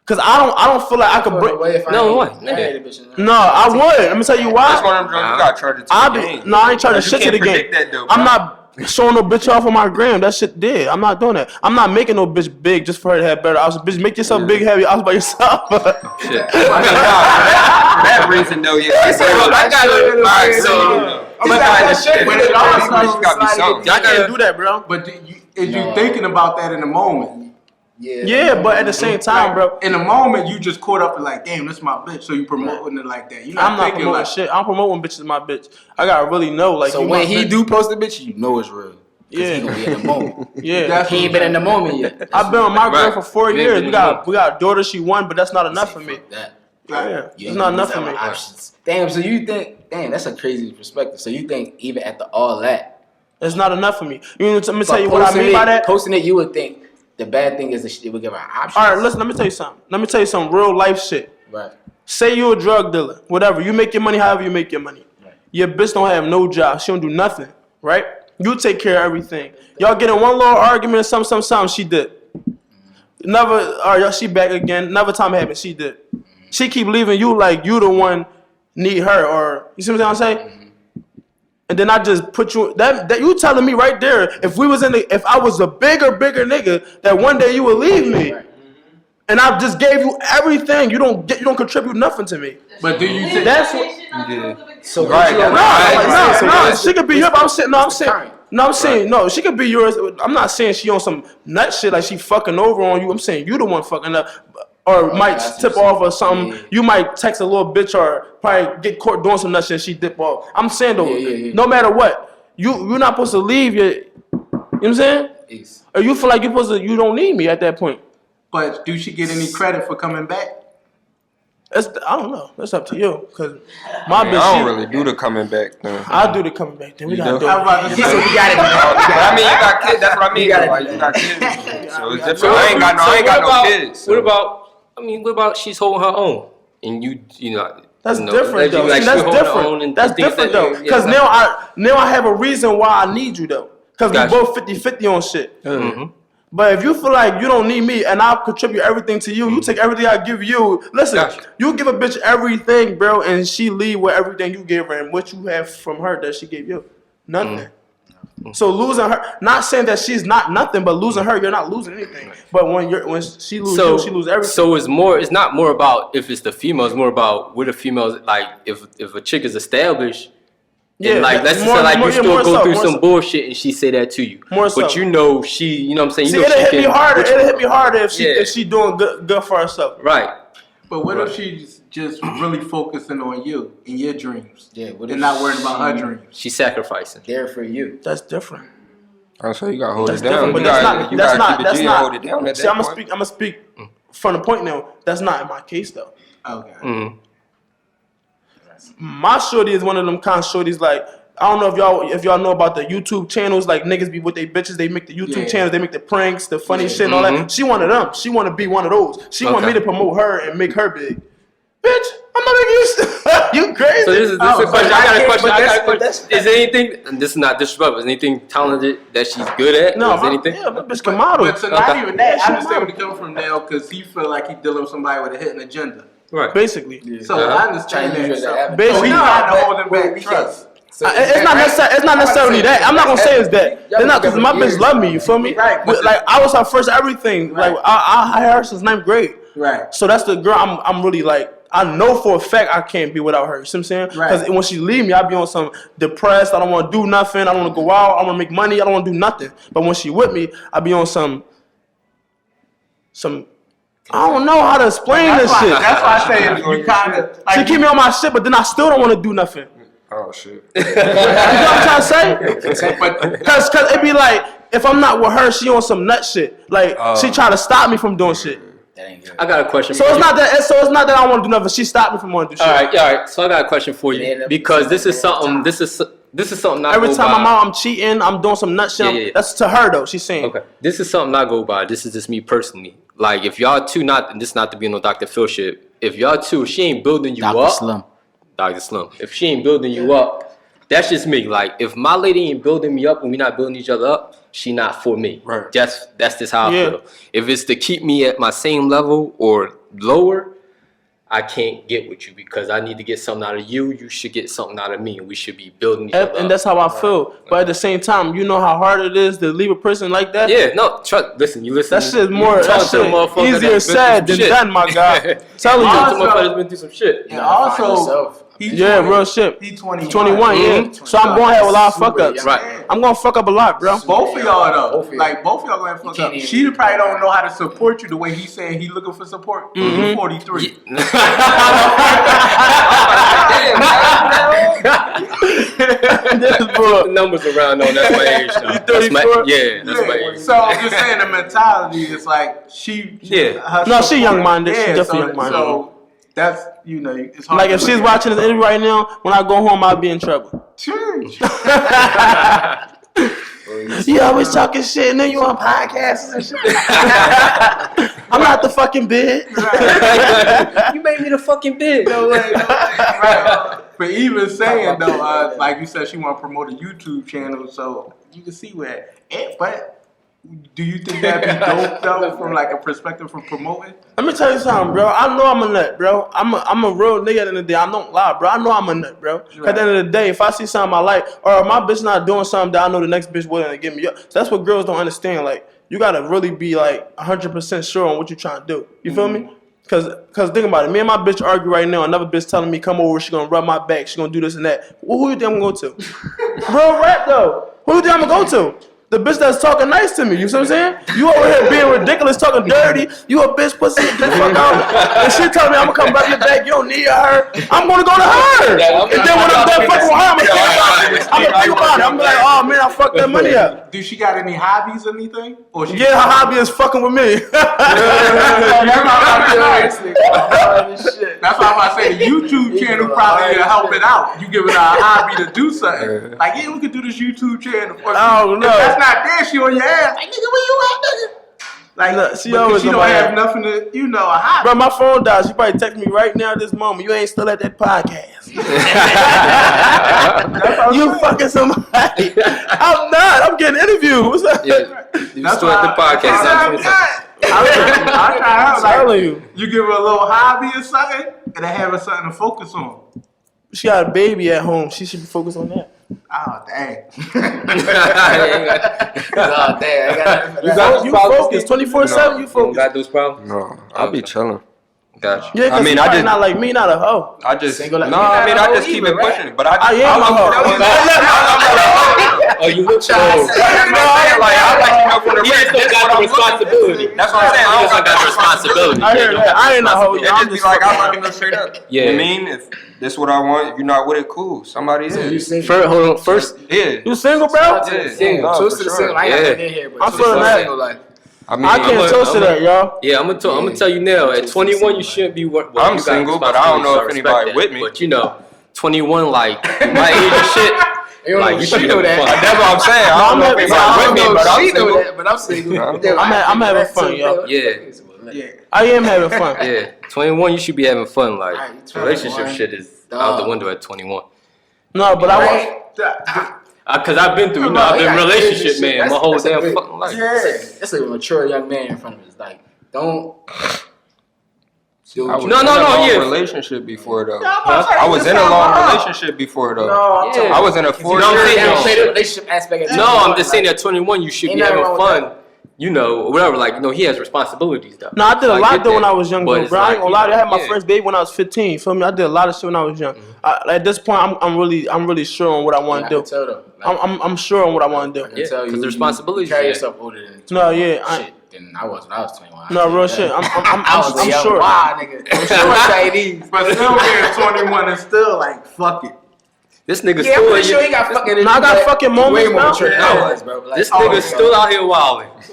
Because I don't feel like I could bring. No, what? No, I would. Let me tell you That's why. one of them drugs you got charged to I the be game. no, I ain't trying to You shit to can't the game. predict that, though, I'm bro. not showing no bitch off on my gram. That shit dead. I'm not doing that. I'm not making no bitch big just for her to have better options. Bitch, make yourself big, heavy. I was by yourself. Shit. For that reason, though, yeah. I got it. Alright, so Y'all I can't do that, bro. But is you thinking about that in the moment? Yeah, but at the same time, bro, In the moment, you just caught up and like, damn, this my bitch. So you promoting it like that. You're I'm not thinking promoting like, shit. I'm promoting bitches my bitch. I gotta really know, like. So you when my he bitch. do post a bitch, you know it's real. Yeah. He gonna be in the moment. Yeah. That's He ain't been in the moment yet. I've been with my girl Right. for 4 You ain't years. been We in got a daughter. She won, but that's not enough for me. Fuck that. Yeah, You it's ain't not got enough these for me. other options. Damn, so you think, that's a crazy perspective. So you think even after all that, It's not enough for me. You know, let me tell you what I mean by that. Posting it, you would think the bad thing is that it would give her options. All right, listen. Let me tell you something. Let me tell you some real life shit. Right. Say you a drug dealer, whatever. You make your money however you make your money. Right. Your bitch don't have no job. She don't do nothing, right? You take care of everything. Y'all get in one little argument or something, she did. Never, all right, she back again. Never time it happened, she did. She keep leaving you like you the one need her, or you see what I'm saying? And then I just put you that you telling me right there. If I was a bigger nigga, that one day you would leave me. And I just gave you everything. You don't contribute nothing to me. But do you think that's what? So No. She could be yours. I'm saying no. She could be yours. I'm not saying she on some nut shit like she fucking over on you. I'm saying you the one fucking up, or might tip off or something. Yeah. You might text a little bitch or probably get caught doing some nut shit. She dip off. I'm saying though, no matter what, you're not supposed to leave. You know what I'm saying? Peace. Or you feel like you don't need me at that point. But do she get any credit for coming back? I don't know. That's up to you. Cause my bitch, I don't really do the coming back thing. I do the coming back. Then we gotta do it. So we got it. I mean, you got kids. That's what I mean. You got kids. So it's different. I ain't got no kids. So. What about she's holding her own, and you know. That's different though. Like That's different. That's different though. Because now I have a reason why I need you though. Because we both 50-50 on shit. Mm-hmm. But if you feel like you don't need me and I'll contribute everything to you, you take everything I give you. Listen, you give a bitch everything, bro, and she leave with everything you give her and what you have from her that she gave you. Nothing. So losing her, not saying that she's not nothing, but losing her, you're not losing anything. But when she loses you, she loses everything. So it's not more about if it's the female, it's more about what the females like. If a chick is established. Yeah, and like let's just say like you still go through some bullshit and she say that to you. But you know you know what I'm saying? See, it'll hit me harder. It'll hit me harder if she doing good for herself. Right. But what if she's just really focusing on you and your dreams? Yeah. And not worrying about her dreams. She's sacrificing. There for you. That's different. Oh, so you gotta hold it down. But that's not. Hold it down. See, I'm gonna speak from the point now. That's not in my case though. Okay. Mm-hmm. My shorty is one of them kind of shorties like I don't know if y'all know about the YouTube channels like niggas be with they bitches, they make the YouTube channels, they make the pranks, the funny shit and all that. She one of them. She want to be one of those. She want me to promote her and make her big. Bitch, I'm not making you you crazy. So this is a question. I got a question. Is there anything, and this is not disrespectful, is anything talented that she's good at? No, my bitch can model. But so not even that, I understand where he come from now because he feel like he dealing with somebody with a hidden agenda. Right. Basically. Yeah. So I understand that. Basically, so he's trying to hold him back trust. It's not necessarily that. I'm not gonna say it's that. It's not because my bitch love me. You feel me? Right. Like I was her first everything. Right. Like I had her since 9th grade. Right. So that's the girl. I'm really like. I know for a fact I can't be without her. You see what I'm saying? Because when she leave me, I be on some depressed. I don't want to do nothing. I don't want to go out. I want to make money. I don't want to do nothing. But when she with me, I be on some. I don't know how to explain this shit. That's why I say you kind of. She keep me on my shit, but then I still don't want to do nothing. Oh shit. You know what I'm trying to say? Cause it be like if I'm not with her, she on some nut shit. Like she try to stop me from doing shit. That ain't good. I got a question. So it's not that I want to do nothing. She stopped me from wanting to do shit. All right. So I got a question for you because this is something. This is something. Every time I'm out, I'm cheating. I'm doing some nut shit. Yeah. That's to her though. She's saying. Okay. This is something I go by. This is just me personally. Like if y'all two and this not to be no Dr. Phil shit. If y'all two, she ain't building you up. Dr. Slim. If she ain't building you up, that's just me. Like if my lady ain't building me up and we not building each other up, she not for me. Right. That's just how I feel. If it's to keep me at my same level or lower, I can't get with you because I need to get something out of you. You should get something out of me, and we should be building each other up. And that's how I feel. But at the same time, you know how hard it is to leave a person like that. Yeah, no, listen. You listen. That shit's more. That shit easier said than done, my guy. Telling you, motherfuckers been through some shit. And also, real shit. He's 21. 21, yeah. So I'm gonna have a lot of fuck ups. Right. I'm gonna fuck up a lot, bro. Both of y'all though. Like both of y'all gonna fuck up. She probably don't know how to support you the way he's saying he looking for support. He's 43. The numbers around on that's my age though. That's my age. So I'm just saying the mentality is like she she young minded. She definitely young minded. So that's it's hard. Like if she's watching this interview right now, when I go home I'll be in trouble. You always talking shit and then you on podcasts and shit. I'm not the fucking bid. You made me the fucking bid. No way. Right. But even saying though, like you said, she want to promote a YouTube channel, so you can see where. But Do you think that'd be dope though, from like a perspective from promoting? Let me tell you something, bro. I know I'm a nut, bro. I'm a real nigga at the end of the day. I don't lie, bro. I know I'm a nut, bro. Right. At the end of the day, if I see something I like, or my bitch not doing something that I know the next bitch willing to give me up. So that's what girls don't understand. Like, you gotta really be like 100% sure on what you're trying to do. You feel me? Cause think about it. Me and my bitch argue right now. Another bitch telling me come over. She gonna rub my back. She gonna do this and that. Well, who you think I'm gonna go to? Real rap though. Who you think I'm gonna go to? The bitch that's talking nice to me, you see what I'm saying? You over here being ridiculous, talking dirty. You a bitch, pussy, get the fuck out. And she telling me I'm gonna come rub your back. You don't need her. I'm gonna go to her. And then when I'm done fucking with her, I'm gonna think about it. I'm like, oh man, I fucked that money up. Do she got any hobbies or anything? Or she her hobby is fucking with me. That's why I say the YouTube channel probably help it out. You giving her a hobby to do something. Like, yeah, we could do this YouTube channel. I don't know. If that's not there, she on your ass. Like, nigga, where you at, nigga? Like, look, she always don't have nothing to, a hobby. Bro, my phone died. She probably text me right now at this moment. You ain't still at that podcast. You fucking somebody. I'm not. I'm getting interviewed. What's up? Yeah, you still at the podcast. I'm telling you. You give her a little hobby or something, and they have her something to focus on. She got a baby at home. She should be focused on that. Oh, dang. Oh, damn. You focus 24/7. You focus. Got those problems? No, I'll be chilling. Gotcha. Yeah, I mean, I just not like me, not a hoe. I just Single, like, I just keep it pushing. But I am a hoe. Oh, you look I like from the he just got the responsibility. That's what I'm saying. He just got the responsibility. I hear that. I ain't a hoe. It just be like I'm looking straight up. Yeah. You know what I mean? If this is what I want, if you're not with it, cool. Somebody is. Hold on. First, yeah. You single, bro? Yeah. Single. Toast to the single. I ain't got in here, but I'm feeling that. I can't toast to that, y'all. Yeah, I'm gonna tell you now. At 21, you shouldn't be. Well, I'm single, but I don't know if anybody with me. But 21, like my age and shit. Like you should know that. That's what I'm saying. I don't know if anybody with me, but I'm single. But I'm single. I'm having fun, y'all. Yeah. I am having fun. Yeah, 21, you should be having fun. Like relationship shit is out the window at 21. No, but I want. Cause I've been through, I've been relationship man, my whole damn fucking life. Yeah, that's a mature young man in front of us. Like, don't. No, relationship before though. I was in a long relationship before though. I was in a 4-year relationship aspect. No, I'm just saying at 21 you should be having fun. Whatever. Like, he has responsibilities though. No, I did a lot though when I was young, bro. I ain't gonna lie. I had my first baby when I was 15. You feel me? I did a lot of shit when I was young. At this point, I'm really sure on what I want to do. I'm sure on what I want to do. Yeah, because the responsibilities. Carry yourself older than 21. No, yeah. Than I was when I was 21. No, real shit. I'm sure. Nigga. I'm sure. But still being 21 is still like, fuck it. This nigga still. I'm pretty sure he got fucking. No, I got fucking moments, bro. Like, this nigga still out here wilding. I was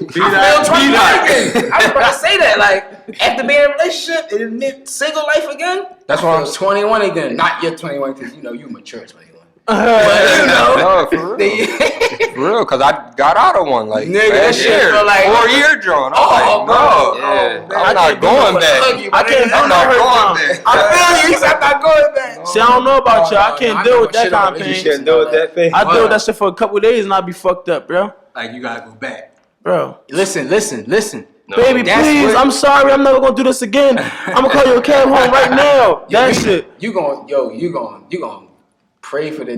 about to say that. Like, after being in a relationship, and single life again. That's why I'm 21 again. Not yet 21 because you mature 21. No, for real, cause I got out of one like nigga, that shit feel like 4-year John. I'm not going back. I can't. I'm not going back. I feel you. I'm not going back. See, I don't know about y'all. I can't deal with that kind of pain. You can't deal with that pain. I deal with that shit for a couple of days and I be fucked up, bro. Like, you gotta go back, bro. Listen. No, baby, please, I'm sorry. I'm never gonna do this again. I'm gonna call you a cab home right now. That shit. You gonna pray for the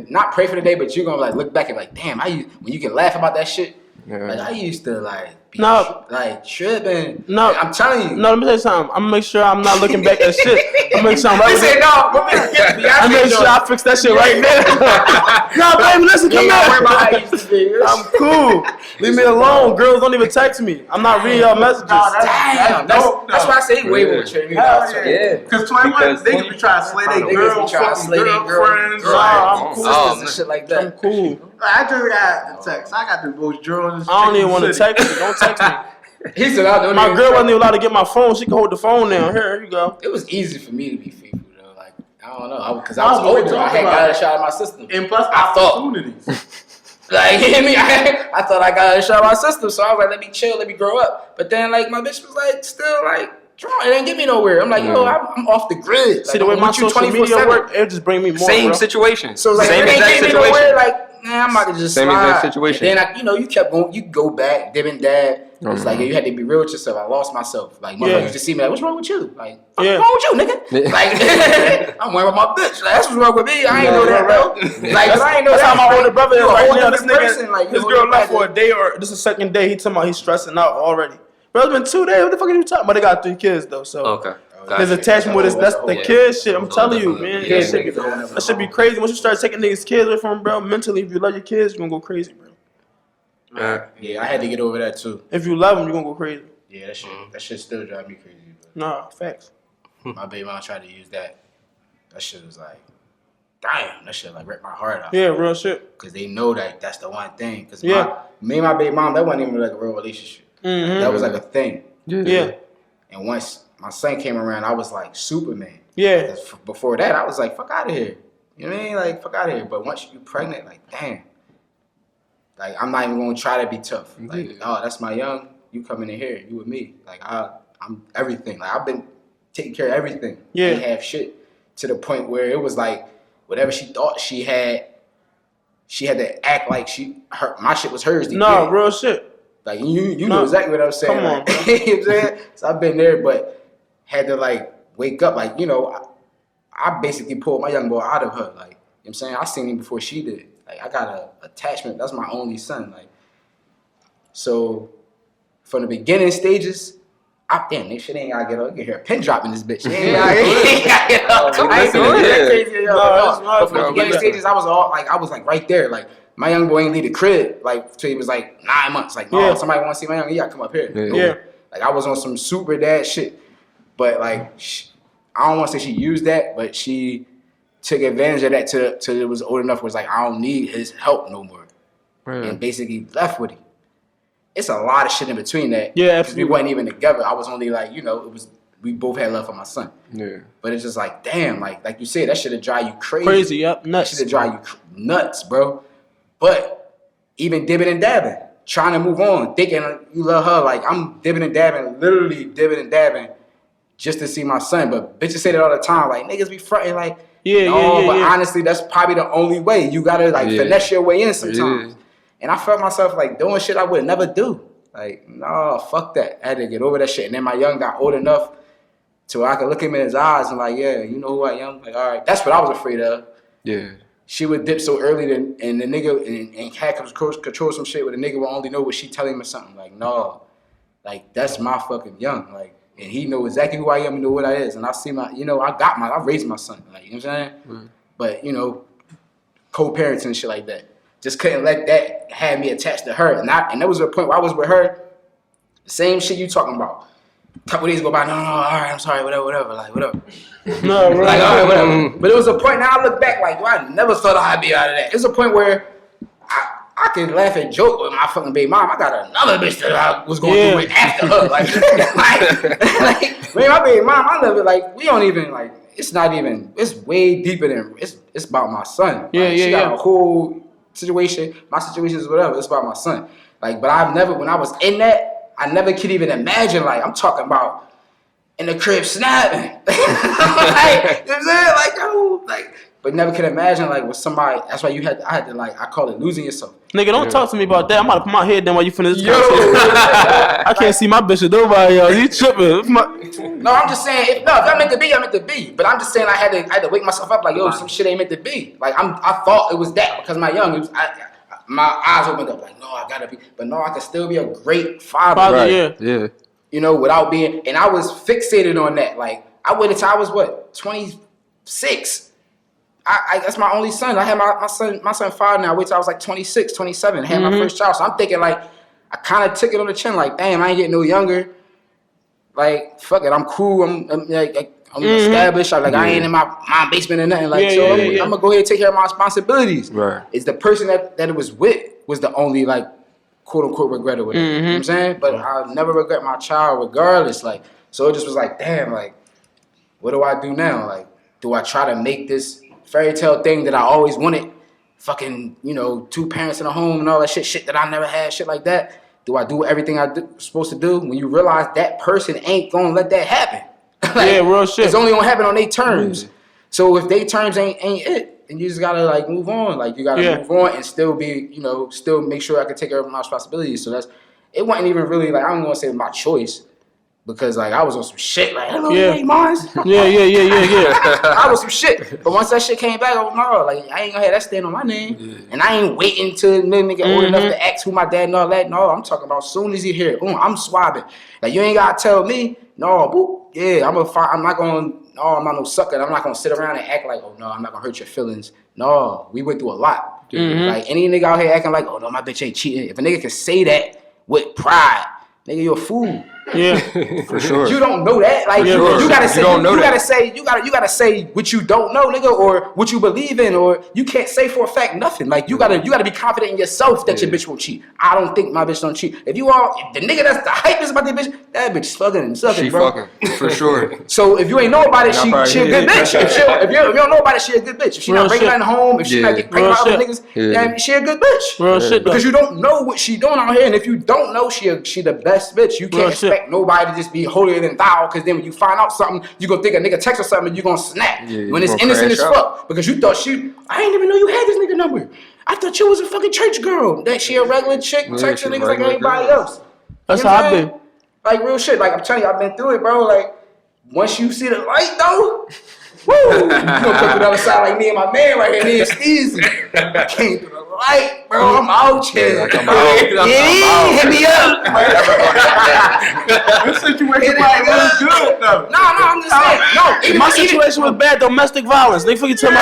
day, but you're gonna like look back and like, damn, when you can laugh about that shit. Yeah. Like I used to like be tripping. No, I'm telling you. No, let me tell you something. I'm gonna make sure I'm not looking back at shit. I'm gonna make sure I'm right. They say no. I make sure I fix that shit right now. No, baby, listen, come here. I'm cool. Leave me alone. Girls don't even text me. I'm not reading your messages. Damn, that's why I say way more mature. Yeah, because 21, they can be trying to slay their girls, girlfriends, and shit like that. I'm cool. I just got the text. I got the most drawings. I don't even want to text you. Don't text me. He said, my girl wasn't even allowed to get my phone. She can hold the phone down. Here you go. It was easy for me to be faithful though. Like I don't know, because I was older. I had got a shot at my system. And plus, opportunities. Like, you hear me? I thought I got a shot at my system, so I was like, let me chill, let me grow up. But then, like, my bitch was like, still like. It didn't get me nowhere. I'm like, yo, I'm off the grid. See, the way my social media work, it just bring me more. Same situation. So like, same it ain't get me nowhere. Like, I'm about to just Same slide. exact situation. And then you kept going. You go back, dib and dab. It's like you had to be real with yourself. I lost myself. Like motherfuckers used to see me like, what's wrong with you? Like, what's wrong with you, nigga? Like, I'm wearing my bitch. Like, that's what's wrong with me. I ain't know that, bro. Like, I ain't know that's that. how my older brother is right now. This person. Like, this girl left for a day or this is the second day. He talking about he's stressing out already. Bro, it's been 2 days. What the fuck are you talking about? They got 3 kids though, so Okay. there's attachment with this. That's the kid shit. I'm telling you, man. That should be crazy. Once you start taking niggas' kids away from them, bro, mentally, if you love your kids, you're gonna go crazy, bro. Yeah, I had to get over that too. If you love them, you're gonna go crazy. Yeah, that shit still drive me crazy. But Nah, facts. my baby mom tried to use that. That shit was like, damn, that shit like ripped my heart out. Yeah, real shit. Because they know that that's the one thing. Because me and my baby mom, that wasn't even like a real relationship. Mm-hmm. That was like a thing. Yeah. And once my son came around, I was like Superman. Yeah. Before that, I was like, fuck out of here. You know what I mean? Like, fuck out of here. But once you pregnant, like, damn. Like, I'm not even going to try to be tough. Like, oh, that's my young. You coming in here. You with me. Like, I'm everything. Like, I've been taking care of everything. Yeah. They have shit to the point where it was like, whatever she thought she had to act like my shit was hers. No, real shit. Like, you know exactly what I'm saying. Come on, like, you know what I'm saying? So I've been there, but had to, like, wake up. Like, I basically pulled my young boy out of her. Like, you know what I'm saying? I seen him before she did. Like, I got a attachment. That's my only son. Like, so from the beginning stages, damn, this shit ain't gotta get up. You can hear a pin drop in this bitch. Ain't gotta get up. I ain't doing that crazy. But from the beginning stages, I was right there. Like, my young boy ain't leave the crib, like, till he was like 9 months. Like, no, somebody want to see my young, you gotta come up here. Yeah. Like, I was on some super dad shit. But, like, I don't want to say she used that, but she took advantage of that till it was old enough where it's like, I don't need his help no more. And basically left with him. It's a lot of shit in between that. Yeah, absolutely. We wasn't even together. I was only like, we both had love for my son. Yeah. But it's just like, damn, like you said, that shit'll drive you crazy. Crazy, yep, nuts. That shit'll drive you nuts, bro. But even dibbing and dabbing, trying to move on, thinking you love her, like I'm dibbing and dabbing, literally dibbing and dabbing just to see my son. But bitches say that all the time, like niggas be fronting, like, but honestly, that's probably the only way. You gotta finesse your way in sometimes. Yeah. And I felt myself like doing shit I would never do. Like, no, fuck that. I had to get over that shit. And then my young got old enough to where I could look him in his eyes and like, yeah, you know who I am? Like, all right. That's what I was afraid of. Yeah. She would dip so early and the nigga and had control some shit where the nigga would only know what she telling him or something. Like, no. Like, that's my fucking young. Like, and he know exactly who I am and know what I is. And I see I raised my son. Like, you know what I'm saying? Mm. But, co-parents and shit like that. Just couldn't let that have me attached to her. And that was a point where I was with her. The same shit you talking about. A couple days go by, no, all right, I'm sorry, whatever, like, whatever. No, right. Like, all right, whatever. But it was a point, now I look back, like, I never thought I'd be out of that. It's a point where I can laugh and joke with my fucking baby mom. I got another bitch that I was going through it after her. Like, man, my baby mom, I love it. Like, we don't even, like, it's not even, it's way deeper than, it's about my son. Yeah, like, she got a whole situation, my situation is whatever, it's about my son. Like, but I've never, when I was in that, I never could even imagine, like, I'm talking about in the crib snapping. Like, you know what I'm saying? Like, oh, like, but never could imagine, like, with somebody, that's why I had to, like, I call it losing yourself. Nigga, don't talk to me about that. I'm about to put my head down while you finish this conversation. I can't see my bitch with nobody else. You tripping. No, I'm just saying, if I'm meant to be, I'm meant to be. But I'm just saying I had to wake myself up like, yo, some shit ain't meant to be. Like, I thought it was that because my young, my eyes opened up like, no, I gotta be. But no, I can still be a great father. Right. Yeah. Without being, and I was fixated on that. Like, I waited until I was, 26. That's my only son. I had my son 5 now. I waited till I was like 26, 27. I had my first child. So I'm thinking like, I kind of took it on the chin. Like, damn, I ain't getting no younger. Like, fuck it, I'm cool. I'm established. I ain't in my basement or nothing. Like, I'm gonna go ahead and take care of my responsibilities. Right. It's the person that it was with was the only like quote unquote regret with it. You know what I'm saying? But I'll never regret my child regardless. Like, so it just was like, damn, like, what do I do now? Like, do I try to make this fairy tale thing that I always wanted, fucking, 2 parents in a home and all that shit that I never had, shit like that? Do I do everything I'm supposed to do? When you realize that person ain't gonna let that happen. Like, real shit. It's only gonna happen on their terms. So if their terms ain't it, and you just gotta like move on. Like you gotta move on and still be, you know, still make sure I can take care of my responsibilities. So it wasn't even really like, I'm gonna say my choice. Because like I was on some shit, like hello, hey, Mars. Yeah. I was some shit, but once that shit came back, I was no, like I ain't gonna have that stand on my name, and I ain't waiting till nigga old enough to ask who my dad and all that. No, I'm talking about soon as he hear it, I'm swabbing. Like you ain't gotta tell me, no, boop, yeah, I'm not gonna, no, I'm not no sucker. I'm not gonna sit around and act like, oh no, I'm not gonna hurt your feelings. No, we went through a lot. Like any nigga out here acting like, oh no, my bitch ain't cheating. If a nigga can say that with pride, nigga, you're a fool. Yeah, for sure. You don't know that. Like you gotta say, you gotta say what you don't know, nigga, or what you believe in, or you can't say for a fact nothing. Like you gotta be confident in yourself that your bitch won't cheat. I don't think my bitch don't cheat. If the nigga that's the hype is about that bitch fucking and sucking, She bro. fucking for sure. So if you ain't know about it, she a good bitch. If you don't know about it, she a good bitch. If she Real not bringing shit. nothing home, if she not getting pregnant by other niggas, then she a good bitch. Real shit, Because you don't know what she doing out here, and if you don't know, she the best bitch. You can't expect nobody to just be holier than thou, because then when you find out something, you gonna think a nigga text or something, you gonna snap when it's innocent as fuck, because you thought I ain't even know you had this nigga number. I thought you was a fucking church girl. That she a regular chick, texting niggas like everybody else. That's how I've been. Like real shit. Like I'm telling you, I've been through it, bro. Like once you see the light though, woo, you gonna come to the other side like me and my man right here, me and STEEZY. I came through the light, bro. I'm out here. Like, I'm out. Hit me up. This situation might look good though. No, I'm just saying. No, My situation was bad, domestic violence. They forget to my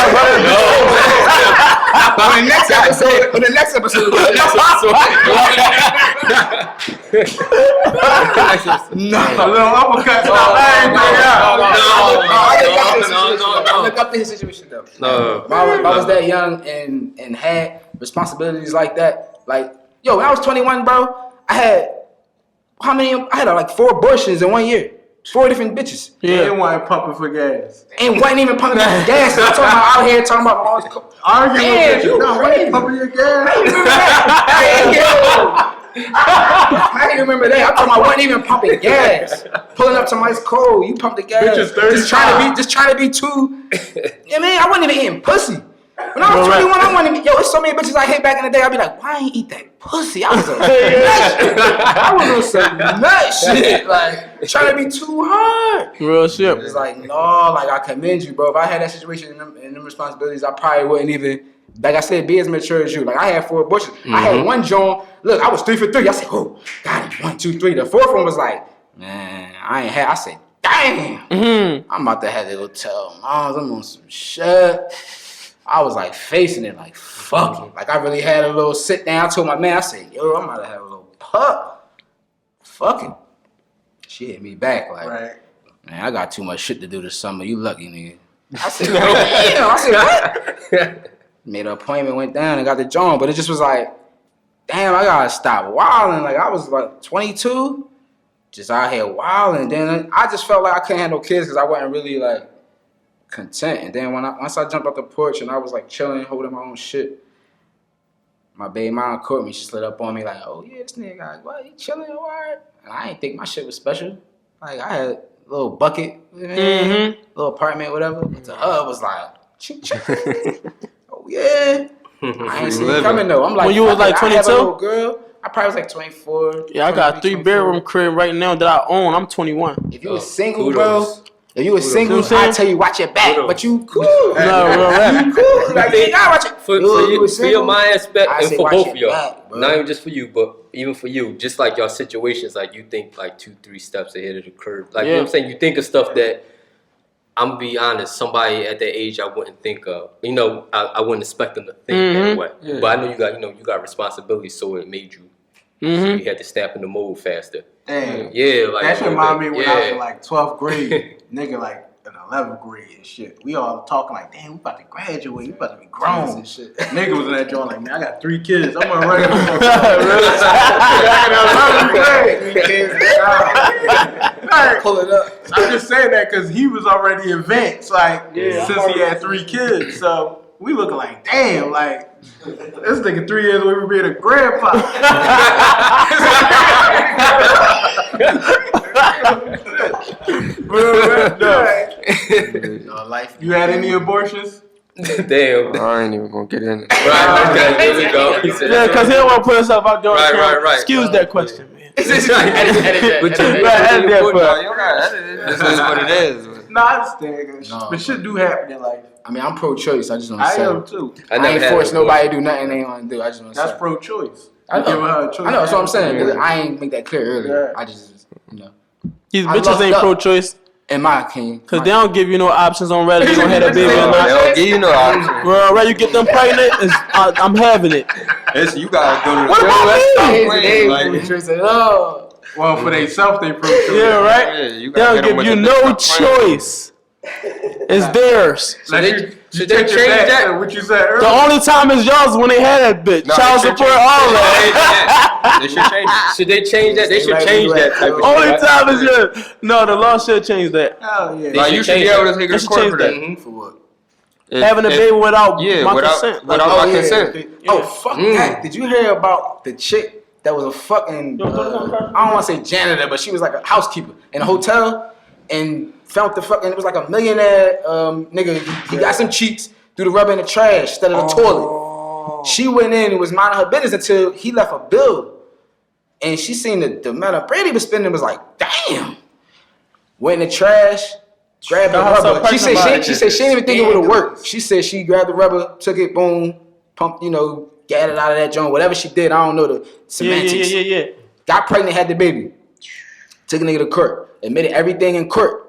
On the next episode. No, A little uppercut. I look up to his situation though. No. If I was that young and had responsibilities like that, like yo, when I was 21, bro, I had like 4 abortions in 1 year. 4 different bitches. Yeah, they weren't pumping for gas. And wasn't even pumping gas. I'm talking about out here talking about all this. Arguing with you bitches. No, why crazy. you pumping your gas? I didn't remember that. I'm talking about wasn't even pumping gas. Pulling up to my cold. You pump the gas. Bitches 35. Just trying to be too. Yeah, man, I wasn't even eating pussy. When I was 21, I wanted to be, it's so many bitches I hit back in the day. I'd be like, why I ain't eat that pussy? I was on some nut shit. Like, trying to be too hard. Real shit. It's like, no, like, I commend you, bro. If I had that situation and them responsibilities, I probably wouldn't even, like I said, be as mature as you. Like, I had 4 abortions. I had one John. Look, I was 3 for 3. I said, oh, got it. 1, 2, 3. The 4th one was like, man, I said, damn. I'm about to have to go tell moms I'm on some shit. I was like facing it like, fuck it. Like I really had a little sit down. I told my man, I said, yo, I'm about to have a little pup. Fuck it. She hit me back like, man, I got too much shit to do this summer. You lucky, nigga. I said, damn. I said, what? Made an appointment, went down and got the joint. But it just was like, damn, I gotta stop wilding. Like I was like 22, just out here wilding. Then I just felt like I couldn't have no kids because I wasn't really like content. And then once I jumped off the porch and I was like chilling, holding my own shit, my baby mom caught me. She slid up on me like, oh yeah, this nigga, like, what, you chilling or what? And I didn't think my shit was special. Like I had a little bucket, little apartment, whatever. But to her it was like, oh yeah. I ain't seen it coming though. I'm like, when you was like 22? I have a little girl. I probably was like 24. Yeah, I got a 3-bedroom crib right now that I own. I'm 21. If you was single, kudos. bro. If you was single, I'd tell you watch your back, but you cool. No, real rap. You cool. Like, you gotta watch it. For your mind aspect, I and say for watch both your of y'all, back, bro. not even just for you, but even for you, just like your situations, like you think like 2-3 steps ahead of the curve. Like you know what I'm saying, you think of stuff that, I'm gonna be honest, somebody at that age I wouldn't think of. You know, I wouldn't expect them to think that way. Yeah. But I know you got responsibilities, so it made you. You had to snap in the mode faster. Damn. Yeah, like that remind me when I was in like 12th grade, nigga, like in 11th grade and shit. We all talking like, damn, we about to graduate, we about to be grown and shit. Nigga was in that joint like, man, I got 3 kids. I'm gonna run it. Pull it up. I'm just saying that because he was already advanced, like since he had 3 kids. So we looking like, damn, like this nigga 3 years away from being a grandpa. No, life. You had any abortions? Damn. I ain't even gonna get in it. Right, okay, there we go. He said, Yeah, because he don't want to put himself out there. on Right, camera. right. Excuse that question, man. But you- Edit that you- part. You don't gotta edit it. This is what it is. No, I understand. No, but shit do happen in life. I mean, I'm pro-choice. I just want to I say. am too. I never ain't had force no nobody to do nothing they want to do. I just want to say. That's pro-choice. I You giving her know. a choice. I know. That's what I'm saying. Yeah. I ain't make that clear earlier. Yeah. I just, you know, These I bitches lucked ain't up. pro-choice in my opinion. because they don't give you no options on Reddit. You don't have a baby They or not. don't give you no option. Bro, rather you get them pregnant, I'm having it. It's, you gotta go to the What about me? Well, for themselves, they pro-choice. Yeah, right? Yeah, you They gotta don't hit 'em give with you the no different choice. It's theirs. Should they Take change it back that? to what you said The earlier. only time is yours when they had that bitch. No, Child they should support, change all that. They should change it. Should they change that? They should Right, change that right. type of shit. Only right? time is yours. No, the law should change that. Oh, yeah. They Like, should you should change be able that. to take They it to should court change for that. that. For what? Having a baby without yeah, my without consent. my Oh, yeah. consent. Oh, fuck that. Did you hear about the chick that was a fucking, I don't want to say janitor, but she was like a housekeeper in a hotel and found the fucking, it was like a millionaire nigga. He got some cheeks, threw the rubber in the trash instead of the toilet. She went in and was minding her business until he left a bill. And she seen the amount of bread he was spending was like, damn. Went in the trash, grabbed the Got herself rubber. She said pregnant by she didn't even think it would have worked. She said she grabbed the rubber, took it, boom, pumped, got it out of that joint. Whatever she did, I don't know the semantics. Yeah. Got pregnant, had the baby. Took a nigga to court. Admitted everything in court.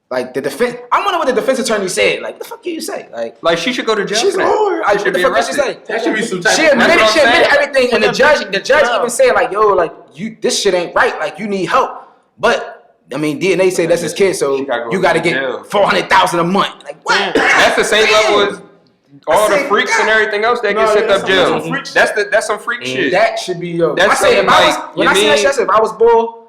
Like the defense, I wonder what the defense attorney said. Like, what the fuck do you say? Like She should go to jail. she's for a that. lawyer. Like, She what should the be fuck did she arrested. say? That should be some type She of... admitted, That's what I'm saying. everything, and the Put judge that even said like, yo, like this shit ain't right. Like you need help. But I mean, DNA say that's his kid, so She gotta go you got to to get jail. $400,000 a month. Like what? That's the same level as all the said, freaks and everything else that No, get sent yeah, up that's jail. some freak shit. That's some freak shit. That should be yo. That's I said, something like, when you I see that mean- shit, I said if I was bull,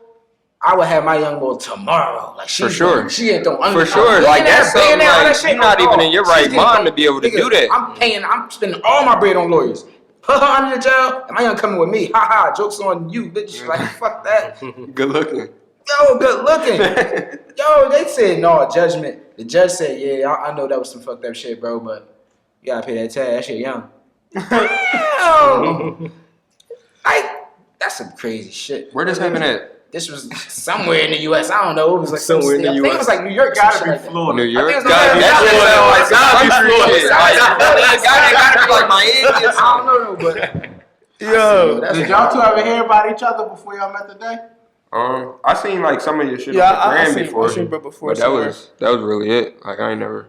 I would have my young boy tomorrow. Like For sure. She ain't don't For sure. Like, that's something like, you're not even in your right mind to be able to do that. I'm spending all my bread on lawyers. Put her under the jail, and my young coming with me. Ha ha, joke's on you, bitch. Like, fuck that. Good looking. Yo, good looking. Yo, they said no judgment. The judge said, yeah, I know that was some fucked up shit, bro, but you gotta pay that tag. That shit young. Damn. Like, that's some crazy shit. Where this happen at? This was somewhere in the U.S. I don't know. It was like Somewhere in the I think it was like New York. Gotta some be shit like that. Florida. New York? I think it was Gotta be Florida. that Gotta shit. be Like, Florida. country shit. Like, it gotta be like Miami or I something. don't know, but Yo. that's Did y'all two ever hear about each other before y'all met today? I seen like some of your shit Yeah, on the I gram seen- before. I seen it before But that somewhere. was really it. Like I ain't never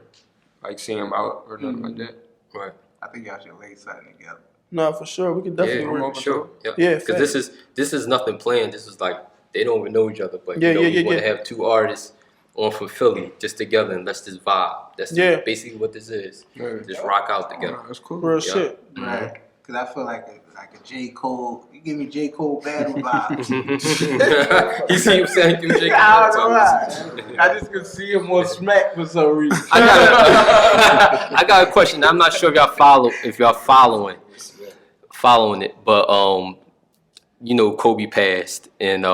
like seen him out or nothing like that. Right. I think y'all should lay something together. No, for sure. We can definitely Yeah, work. for sure. Yeah, Because this is nothing planned. This is like they don't even know each other, but Yeah, you know, yeah, we want to yeah. have two artists on from Philly just together and let's just vibe. That's basically what this is. Yeah. Just rock out together. That's cool. Real Yeah. shit. Right. Because I feel like a J. Cole. You give me J. Cole battle vibes. You see him saying through Jake I Paul. don't know why. I just could see him on smack for some reason. I got a question. I'm not sure if y'all following it, but you know, Kobe passed, and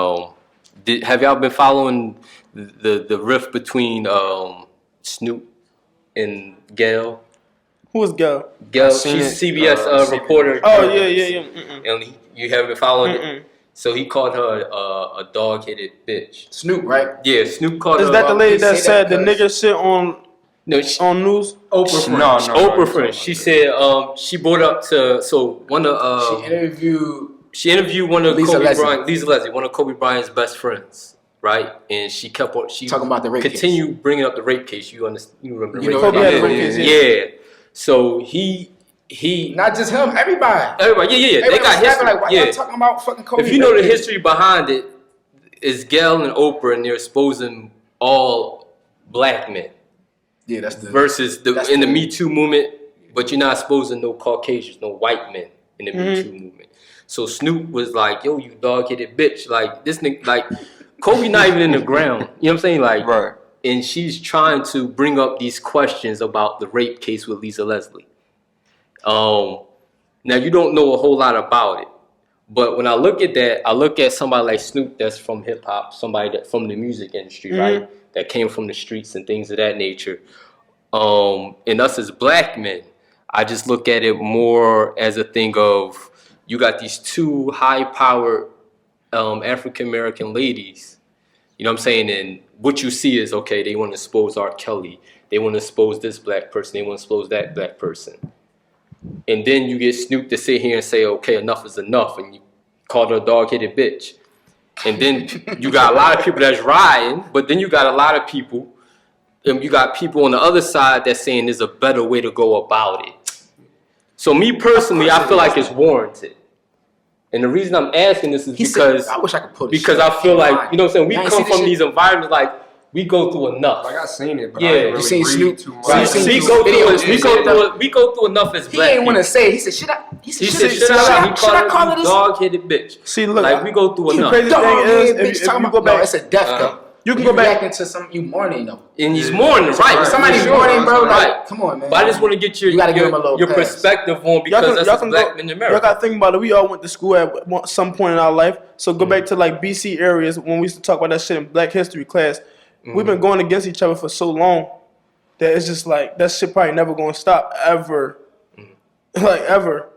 have y'all been following the rift between Snoop and Gail? Who was Gal? Gail, seen she's it, CBS CBS. reporter. Oh, yeah. Mm-mm. And you haven't been following Mm-mm. it. So he called her a dog-headed bitch. Snoop, right? Yeah, Snoop called her. Is that the lady that say said that the nigga shit on No, news? Oprah friend. No, Oprah friend. She said she brought up to one of She interviewed one of Lisa Kobe Leslie. Bryant, Lisa Leslie, one of Kobe Bryant's best friends, right? And she kept on Talking about the rape continued bringing up the rape case. You understand? You remember the You know rape Kobe case? had a rape case, Yeah. So he not just him, everybody. everybody, yeah. They Everybody got was history. like, why yeah. y'all talking about fucking Kobe? If you know the rape? history behind it, is Gail and Oprah, and they're exposing all black men Yeah, that's the versus that's in the the- Me Too movement, but you're not exposing no Caucasians, no white men in the Me Too movement. So Snoop was like, "Yo, you dog-headed bitch! Like this nigga, like Kobe not even in the ground. You know what I'm saying? Like, Right. and she's trying to bring up these questions about the rape case with Lisa Leslie. Now you don't know a whole lot about it, but when I look at that, I look at somebody like Snoop that's from hip hop, somebody that from the music industry, right? That came from the streets and things of that nature. and us as black men, I just look at it more as a thing of you got these two high-powered African American ladies. You know what I'm saying? And what you see is, okay, they want to expose R. Kelly. They want to expose this black person. They want to expose that black person. And then you get Snoop to sit here and say, okay, enough is enough. And you call her a dog-headed bitch. And then you got a lot of people that's riding, but then you got a lot of people, and you got people on the other side that's saying there's a better way to go about it. So me personally, I feel like it's warranted. And the reason I'm asking this is because I wish I could put because I feel like, you know what I'm saying, we come from these environments like we go through enough. Like I seen it, but yeah, I didn't you seen really Snoop? read too much. Right. We go through enough as He black ain't want to people. say. He said, "Should I?" He said, Should I call her this dog-headed bitch? See, look, like we go through the enough. crazy thing is, if you go back, no, it's a death though. You can You go back. reacting to some you mourning though. And he's mourning, right? Somebody's for sure. mourning, bro. Like, Right. come on, man. But I just want to get your You gotta give him a little your pass. perspective on because that's black men in America. Y'all gotta think about it. We all went to school at some point in our life. So go back to like BC areas when we used to talk about that shit in Black History class. We've been going against each other for so long that it's just like that shit probably never gonna stop ever. Like ever.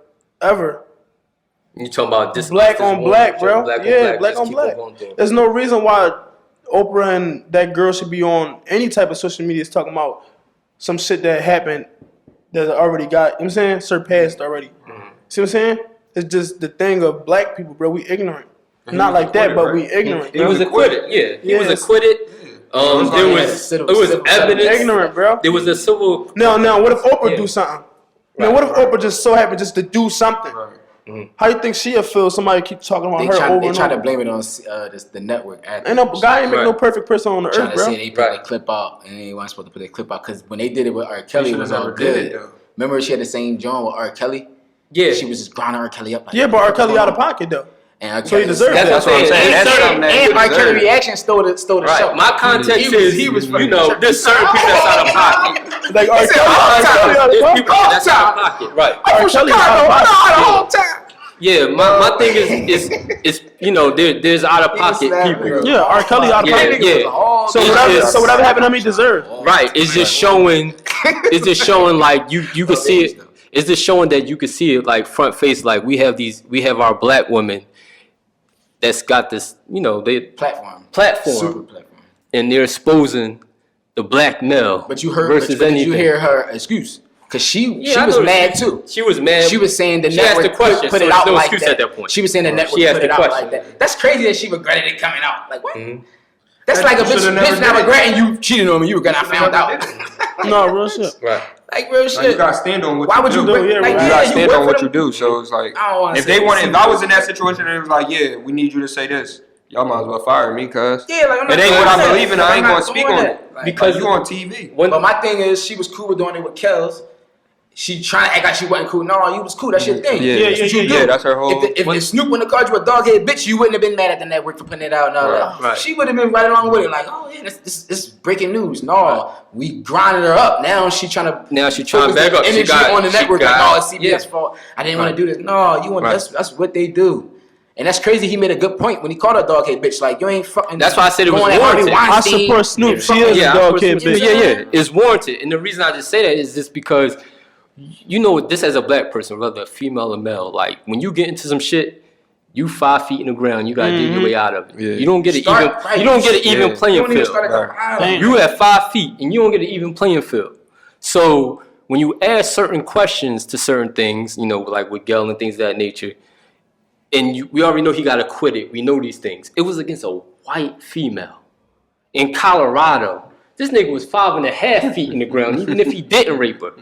You talking about this Black on black, bro. Black Black just on keep black. going through. There's no reason why Oprah and that girl should be on any type of social media talking about some shit that happened that already got, you know what I'm saying, surpassed already. See what I'm saying? It's just the thing of black people, bro. We ignorant. Not like that, but we ignorant. He was acquitted. Yeah, he was acquitted. There was evidence. Ignorant, bro. There was a civil. Now, what if Oprah do something? Now, what if Oprah just so happened just to do something? How you think she'll feel? Somebody keep talking about her over They and try over. to blame it on the network. Ain't no guy ain't make no perfect person on the Trying earth, to bro. say they put the clip out and they weren't supposed to put the clip out because when they did it with R. Kelly, it was all never did good. it, though. Remember she had the same joint with R. Kelly? Yeah, She was just grinding R. Kelly up. Like, Yeah, but R. Kelly out of pocket though. And R. So he Kelly- deserves That's that. what I'm saying. That's something that And he R. Kelly deserved. reaction stole the show. right. My context He was is, you know, there's certain people that's out of pocket. Like R. Kelly out of There's pocket. people that's out of pocket, right? R. Kelly out of pocket. the whole time. Yeah, my thing is you know there's out of pocket people. Yeah, R. Kelly out of Yeah, pocket. yeah. So whatever happened to me deserved. Right. It's just showing. It's just showing like you can see it. It's just showing that you can see it like front face. Like we have our black women that's got this, you know, they Platform. platform, platform. and they're exposing the black male. But you heard, versus but did anything. you hear her excuse? Because she I was know mad too. She was mad. She was saying the She asked network the question, put so it there's out no like excuse that. at that point. She was saying the network She asked put the it out question. like that. That's crazy that she regretted it coming out. Like what? That's That like a you should've bitch never not did it. regretting you cheating on me. You regret I found out. No, real shit. Right. Like real Like, shit. you gotta stand on what Why you would do. you do, break? yeah, Like, right. You yeah, gotta you stand work on for what them. you do. So it's like, I don't wanna if say they wanted, it. if I was in that situation and it was like, yeah, we need you to say this, y'all might as well fire me, cuz Yeah, like I'm it not ain't doing what I that. believe in. Like, I ain't I'm gonna not speak doing on that. it Like, because you on TV. When, But my thing is, she was cool with doing it with Kels. She trying to act like she wasn't cool. No, you was cool. That's your thing. Yeah, That's what you do. yeah, that's her whole. If Snoop wouldn't have called you a dog-headed bitch, you wouldn't have been mad at the network for putting it out and all that. Right. She would have been right along with it, like, oh yeah, this is breaking news. No, we grinded her up. Now she trying to back up. She energy got on the network. Like, oh, it's CBS yeah. fault. I didn't want to do this. No, you want Right. that's what they do. And that's crazy. He made a good point when he called her dog-headed bitch. Like, you ain't fucking. That's why I said it was going at Harvey warranted. I Weinstein. support Snoop. She is yeah, a dog kid bitch. Yeah, it's warranted. And the reason I just say that is just because, you know, this as a black person, whether female or male, like when you get into some shit, you 5 feet in the ground, you gotta dig your way out of it. Yeah. You don't get an Start even. right. You don't get an even Yeah. playing You don't even field. start at the bottom. You at 5 feet and you don't get an even playing field. So when you ask certain questions to certain things, you know, like with Gail and things of that nature, and we already know he got acquitted. We know these things. It was against a white female in Colorado. This nigga was 5.5 feet in the ground, even if he didn't rape her.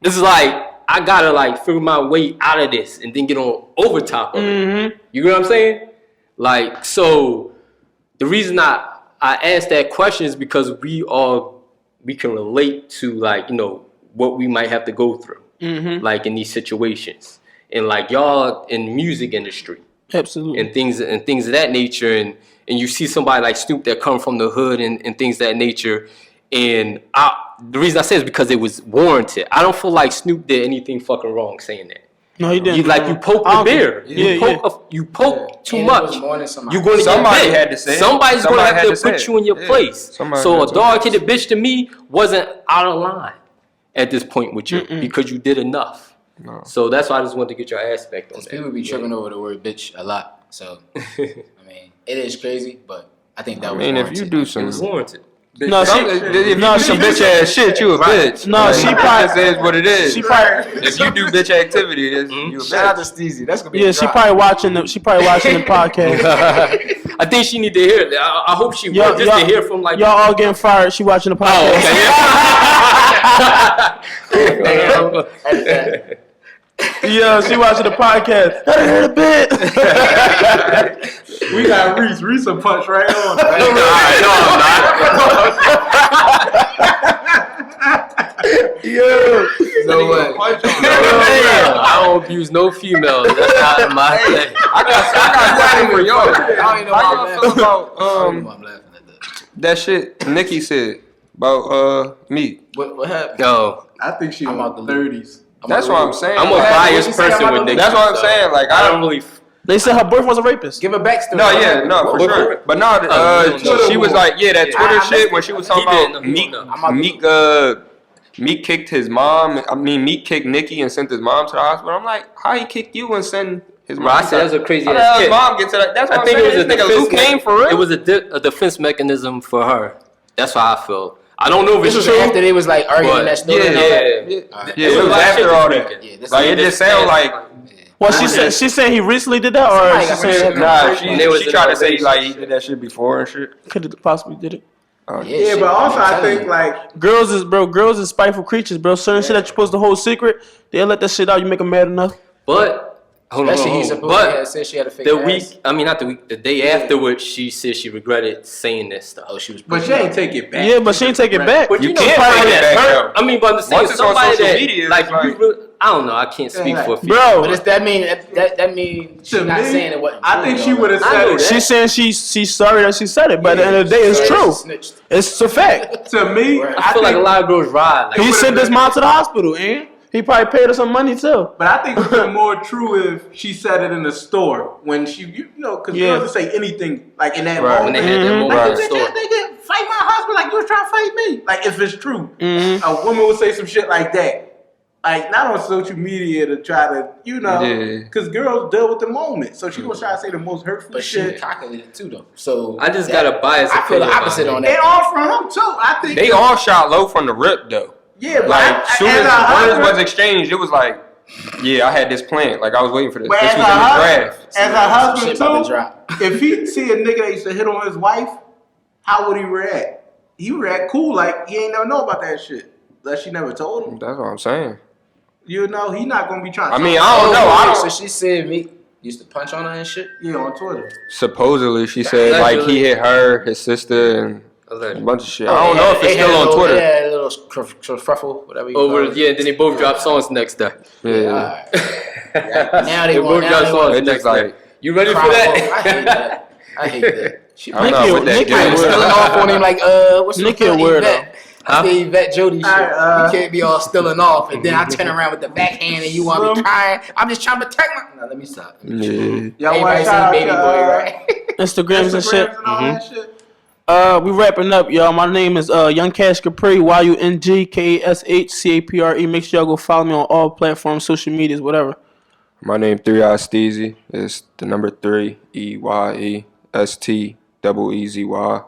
This is like, I gotta like figure my way out of this and then get on over top of it. You know what I'm saying? Like, so the reason I asked that question is because we can relate to, like, you know, what we might have to go through, like in these situations. And like y'all in the music industry Absolutely. and things of that nature, and you see somebody like Snoop that come from the hood and things of that nature, and the reason I say is because it was warranted. I don't feel like Snoop did anything fucking wrong saying that. No, he didn't. You poke the bear. Yeah, You poke too And it much. was more than somebody. You're going to Somebody get bit. had to say it. Somebody's going to Somebody have had to to say put it. you in your Yeah. place. Somebody So had a to. dog-headed bitch to me wasn't out of line. at this point with you because you did enough. No. So that's why I just wanted to get your aspect on that. People be tripping over the word bitch a lot. So, I mean, it is crazy, but I think that was warranted. if you do It some, was warranted. No, if you do some bitch ass shit, you a bitch. No, she probably says what it is. She probably If you do bitch activity, you a bitch. Shout out to STEEZY. That's gonna be yeah. a She drop. probably watching the podcast. I think she need to hear that. I hope she will just to hear from like y'all all getting fired. She watching the podcast. Yeah, she watching the podcast. I heard a bit. We got Reese. Reese will punch right on. Yeah. No way. I don't abuse no females. That's not my thing. I got something for y'all. I don't even know How why y'all I'm feel laughing. about I don't know why I'm laughing at that. that shit Nikki said about me? What happened? No, I think she I'm in out the the loop. 30s. That's what I'm saying. I'm a Like, biased what you say person about with the- niggas. That's what I'm so saying. Like I don't really. They said her boyfriend was a rapist. Give a backstory. No, yeah, no, for What- sure. But no, she was like, yeah, that Twitter shit when she was talking about Meek kicked his mom. I mean, Meek kicked Nicki and sent his mom to the hospital. I'm like, how he kicked you and send his mom? I said that's a crazy How the ass hell his kid. mom get to that? That's what I I'm think saying. it was a This nigga defense. Luke came for real. It was a defense mechanism for her. That's how I feel. I don't know if This it's was true. after they was like arguing that story. Yeah, and all yeah, that. yeah. It was after all that. Yeah, this Like it just sounded like. Well, she said he recently did that, or Somebody she got said Nah, They was she in tried a to say like he relationship. did that shit before and shit. could have possibly did it. Yeah, shit, but also I'm I telling think you. like Girls is spiteful creatures, bro. Certain shit that you're supposed to hold secret, they'll let that shit out. You make them mad enough. But hold That shit he's on. supposed to But say she had a fake the ass. week, I mean not the week, the day afterwards, she said she regretted saying this stuff. Oh, she was. but she ain't take it back. Yeah, but she ain't take it back. But You know can't somebody take it that back, hurt- though. I mean, but I'm just saying Once it's on somebody social that media, it's like like- you really, I don't know. I can't speak Yeah, for like- female. Bro, But it's, that mean she's To not me, saying it. What I think she would have I said know it. that. she's saying she's sorry that she said it, but at the end of the day, it's true. Snitched. It's a fact. To me, Right. I feel like a lot of girls ride. Like, He sent his mom to the hospital, and he probably paid her some money too. But I think it's been more true if she said it in the store when she, you know, because Yeah. girls will say anything like in that Right. when moment. they had that moment Like, in the bitch, store. that nigga fight my husband like you was trying to fight me. Like if it's true, Mm-hmm. a woman would say some shit like that. Like not on social media to try to, you know, Yeah. because girls deal with the moment. So she was trying to say the most hurtful But she shit. calculated too, though. So I just got a bias. I feel the opinion opposite about on it. They that. all from him too. I think They all shot low from the rip though. yeah, but Like soon as as a words husband- was exchanged, it was like, yeah, I had this plan. Like I was waiting for this. But This as was a in the husband, draft. as a Some husband shit about to too, drop. if he see a nigga that used to hit on his wife, how would he react? He would react cool, like he ain't never know about that shit. Unless she never told him. That's what I'm saying. You know, he not gonna be trying to I mean, talk I don't know. I So don't. she said Meek used to punch on her and shit. yeah, on Twitter. Supposedly, she said like he hit her, his sister, and a Allegedly. bunch of shit. I don't know if it's still on Twitter. Yeah, a little kerfuffle, whatever you Over, call it. yeah, then they both drop songs next day. Yeah, Alright. Now they They want both drop now songs they next just day. like You ready for I that? hate that. I hate that. She I don't know what that Nikki game was- is. Stilling off on him like what's Nikki the a weirdo. Yvette? Huh? The Yvette Jody shit. Alright, You can't be all stilling off and then I turn around with the backhand and you want to be crying. I'm just trying to protect my. No, let me stop. Yeah. Y'all want Everybody to shout out seen Baby your, Boy, right? Instagrams and shit. Instagrams and all that shit? We wrapping up, y'all. My name is Young Kash Capre, YUNGKASHCAPRE. Make sure y'all go follow me on all platforms, social medias, whatever. My name STEEZY. It's the number 3 EYESTEEZY.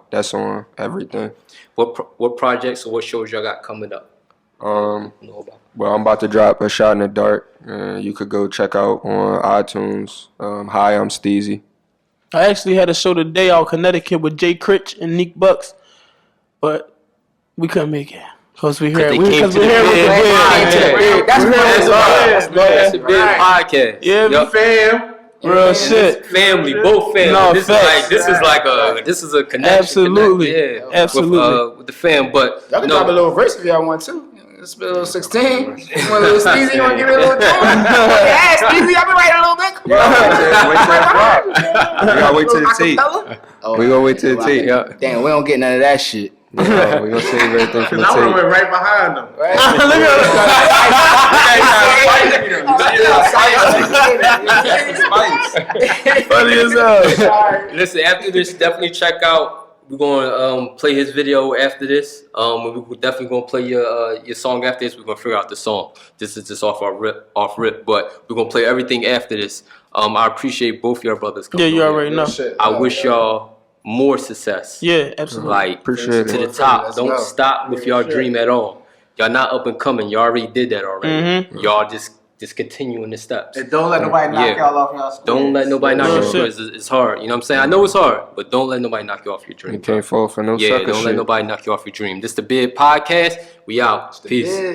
That's on everything. What projects or what shows y'all got coming up? Um, Know about? well, I'm about to drop a shot in the dark. You could go check out on iTunes. Hi, I'm STEEZY. I actually had a show today out in Connecticut with Jay Critch and Neek Bucks, but we couldn't make it. Because we here. they Because came we're to the here with big the podcast. That's We're what here it's with about. the That's big, a big podcast. Yeah, Yup. Fam. real shit. Family, both family. No, this facts. is like a connection. Absolutely. Yeah, Absolutely. With the fam, but Y'all can drop a little verse if y'all want to. Spit a little 16. You want a little Steezy? You want to give it a little time? Yeah, Steezy, I'll be writing a little bit. Come on. Wait till the drop. We gotta wait till the tape. Oh, We gonna wait till the tape. yeah. damn, we don't get none of that shit. No, we gonna save everything for the Cause I would have tape. went right behind them. Right? Funny as hell. Listen, after this, definitely check out we're gonna play his video after this. We're definitely gonna play your song after this. We're gonna figure out the song. This is just off rip, but we're gonna play everything after this. I appreciate both your brothers coming. Yeah, you on already here. know. I wish y'all more success. Yeah, absolutely. Like Appreciate to it. the top. Let's Don't go. stop with your dream at all. Y'all not up and coming. Y'all already did that already. Y'all just continuing the steps. And don't let nobody knock Yeah. y'all off y'all squares. Don't let nobody knock your Yeah. squares. It's hard. You know what I'm saying? I know it's hard, but don't let nobody knock you off your You dream. can't fall for no Yeah, sucker don't shit. let nobody knock you off your dream. This the Bid Podcast. We out. Peace. Yeah.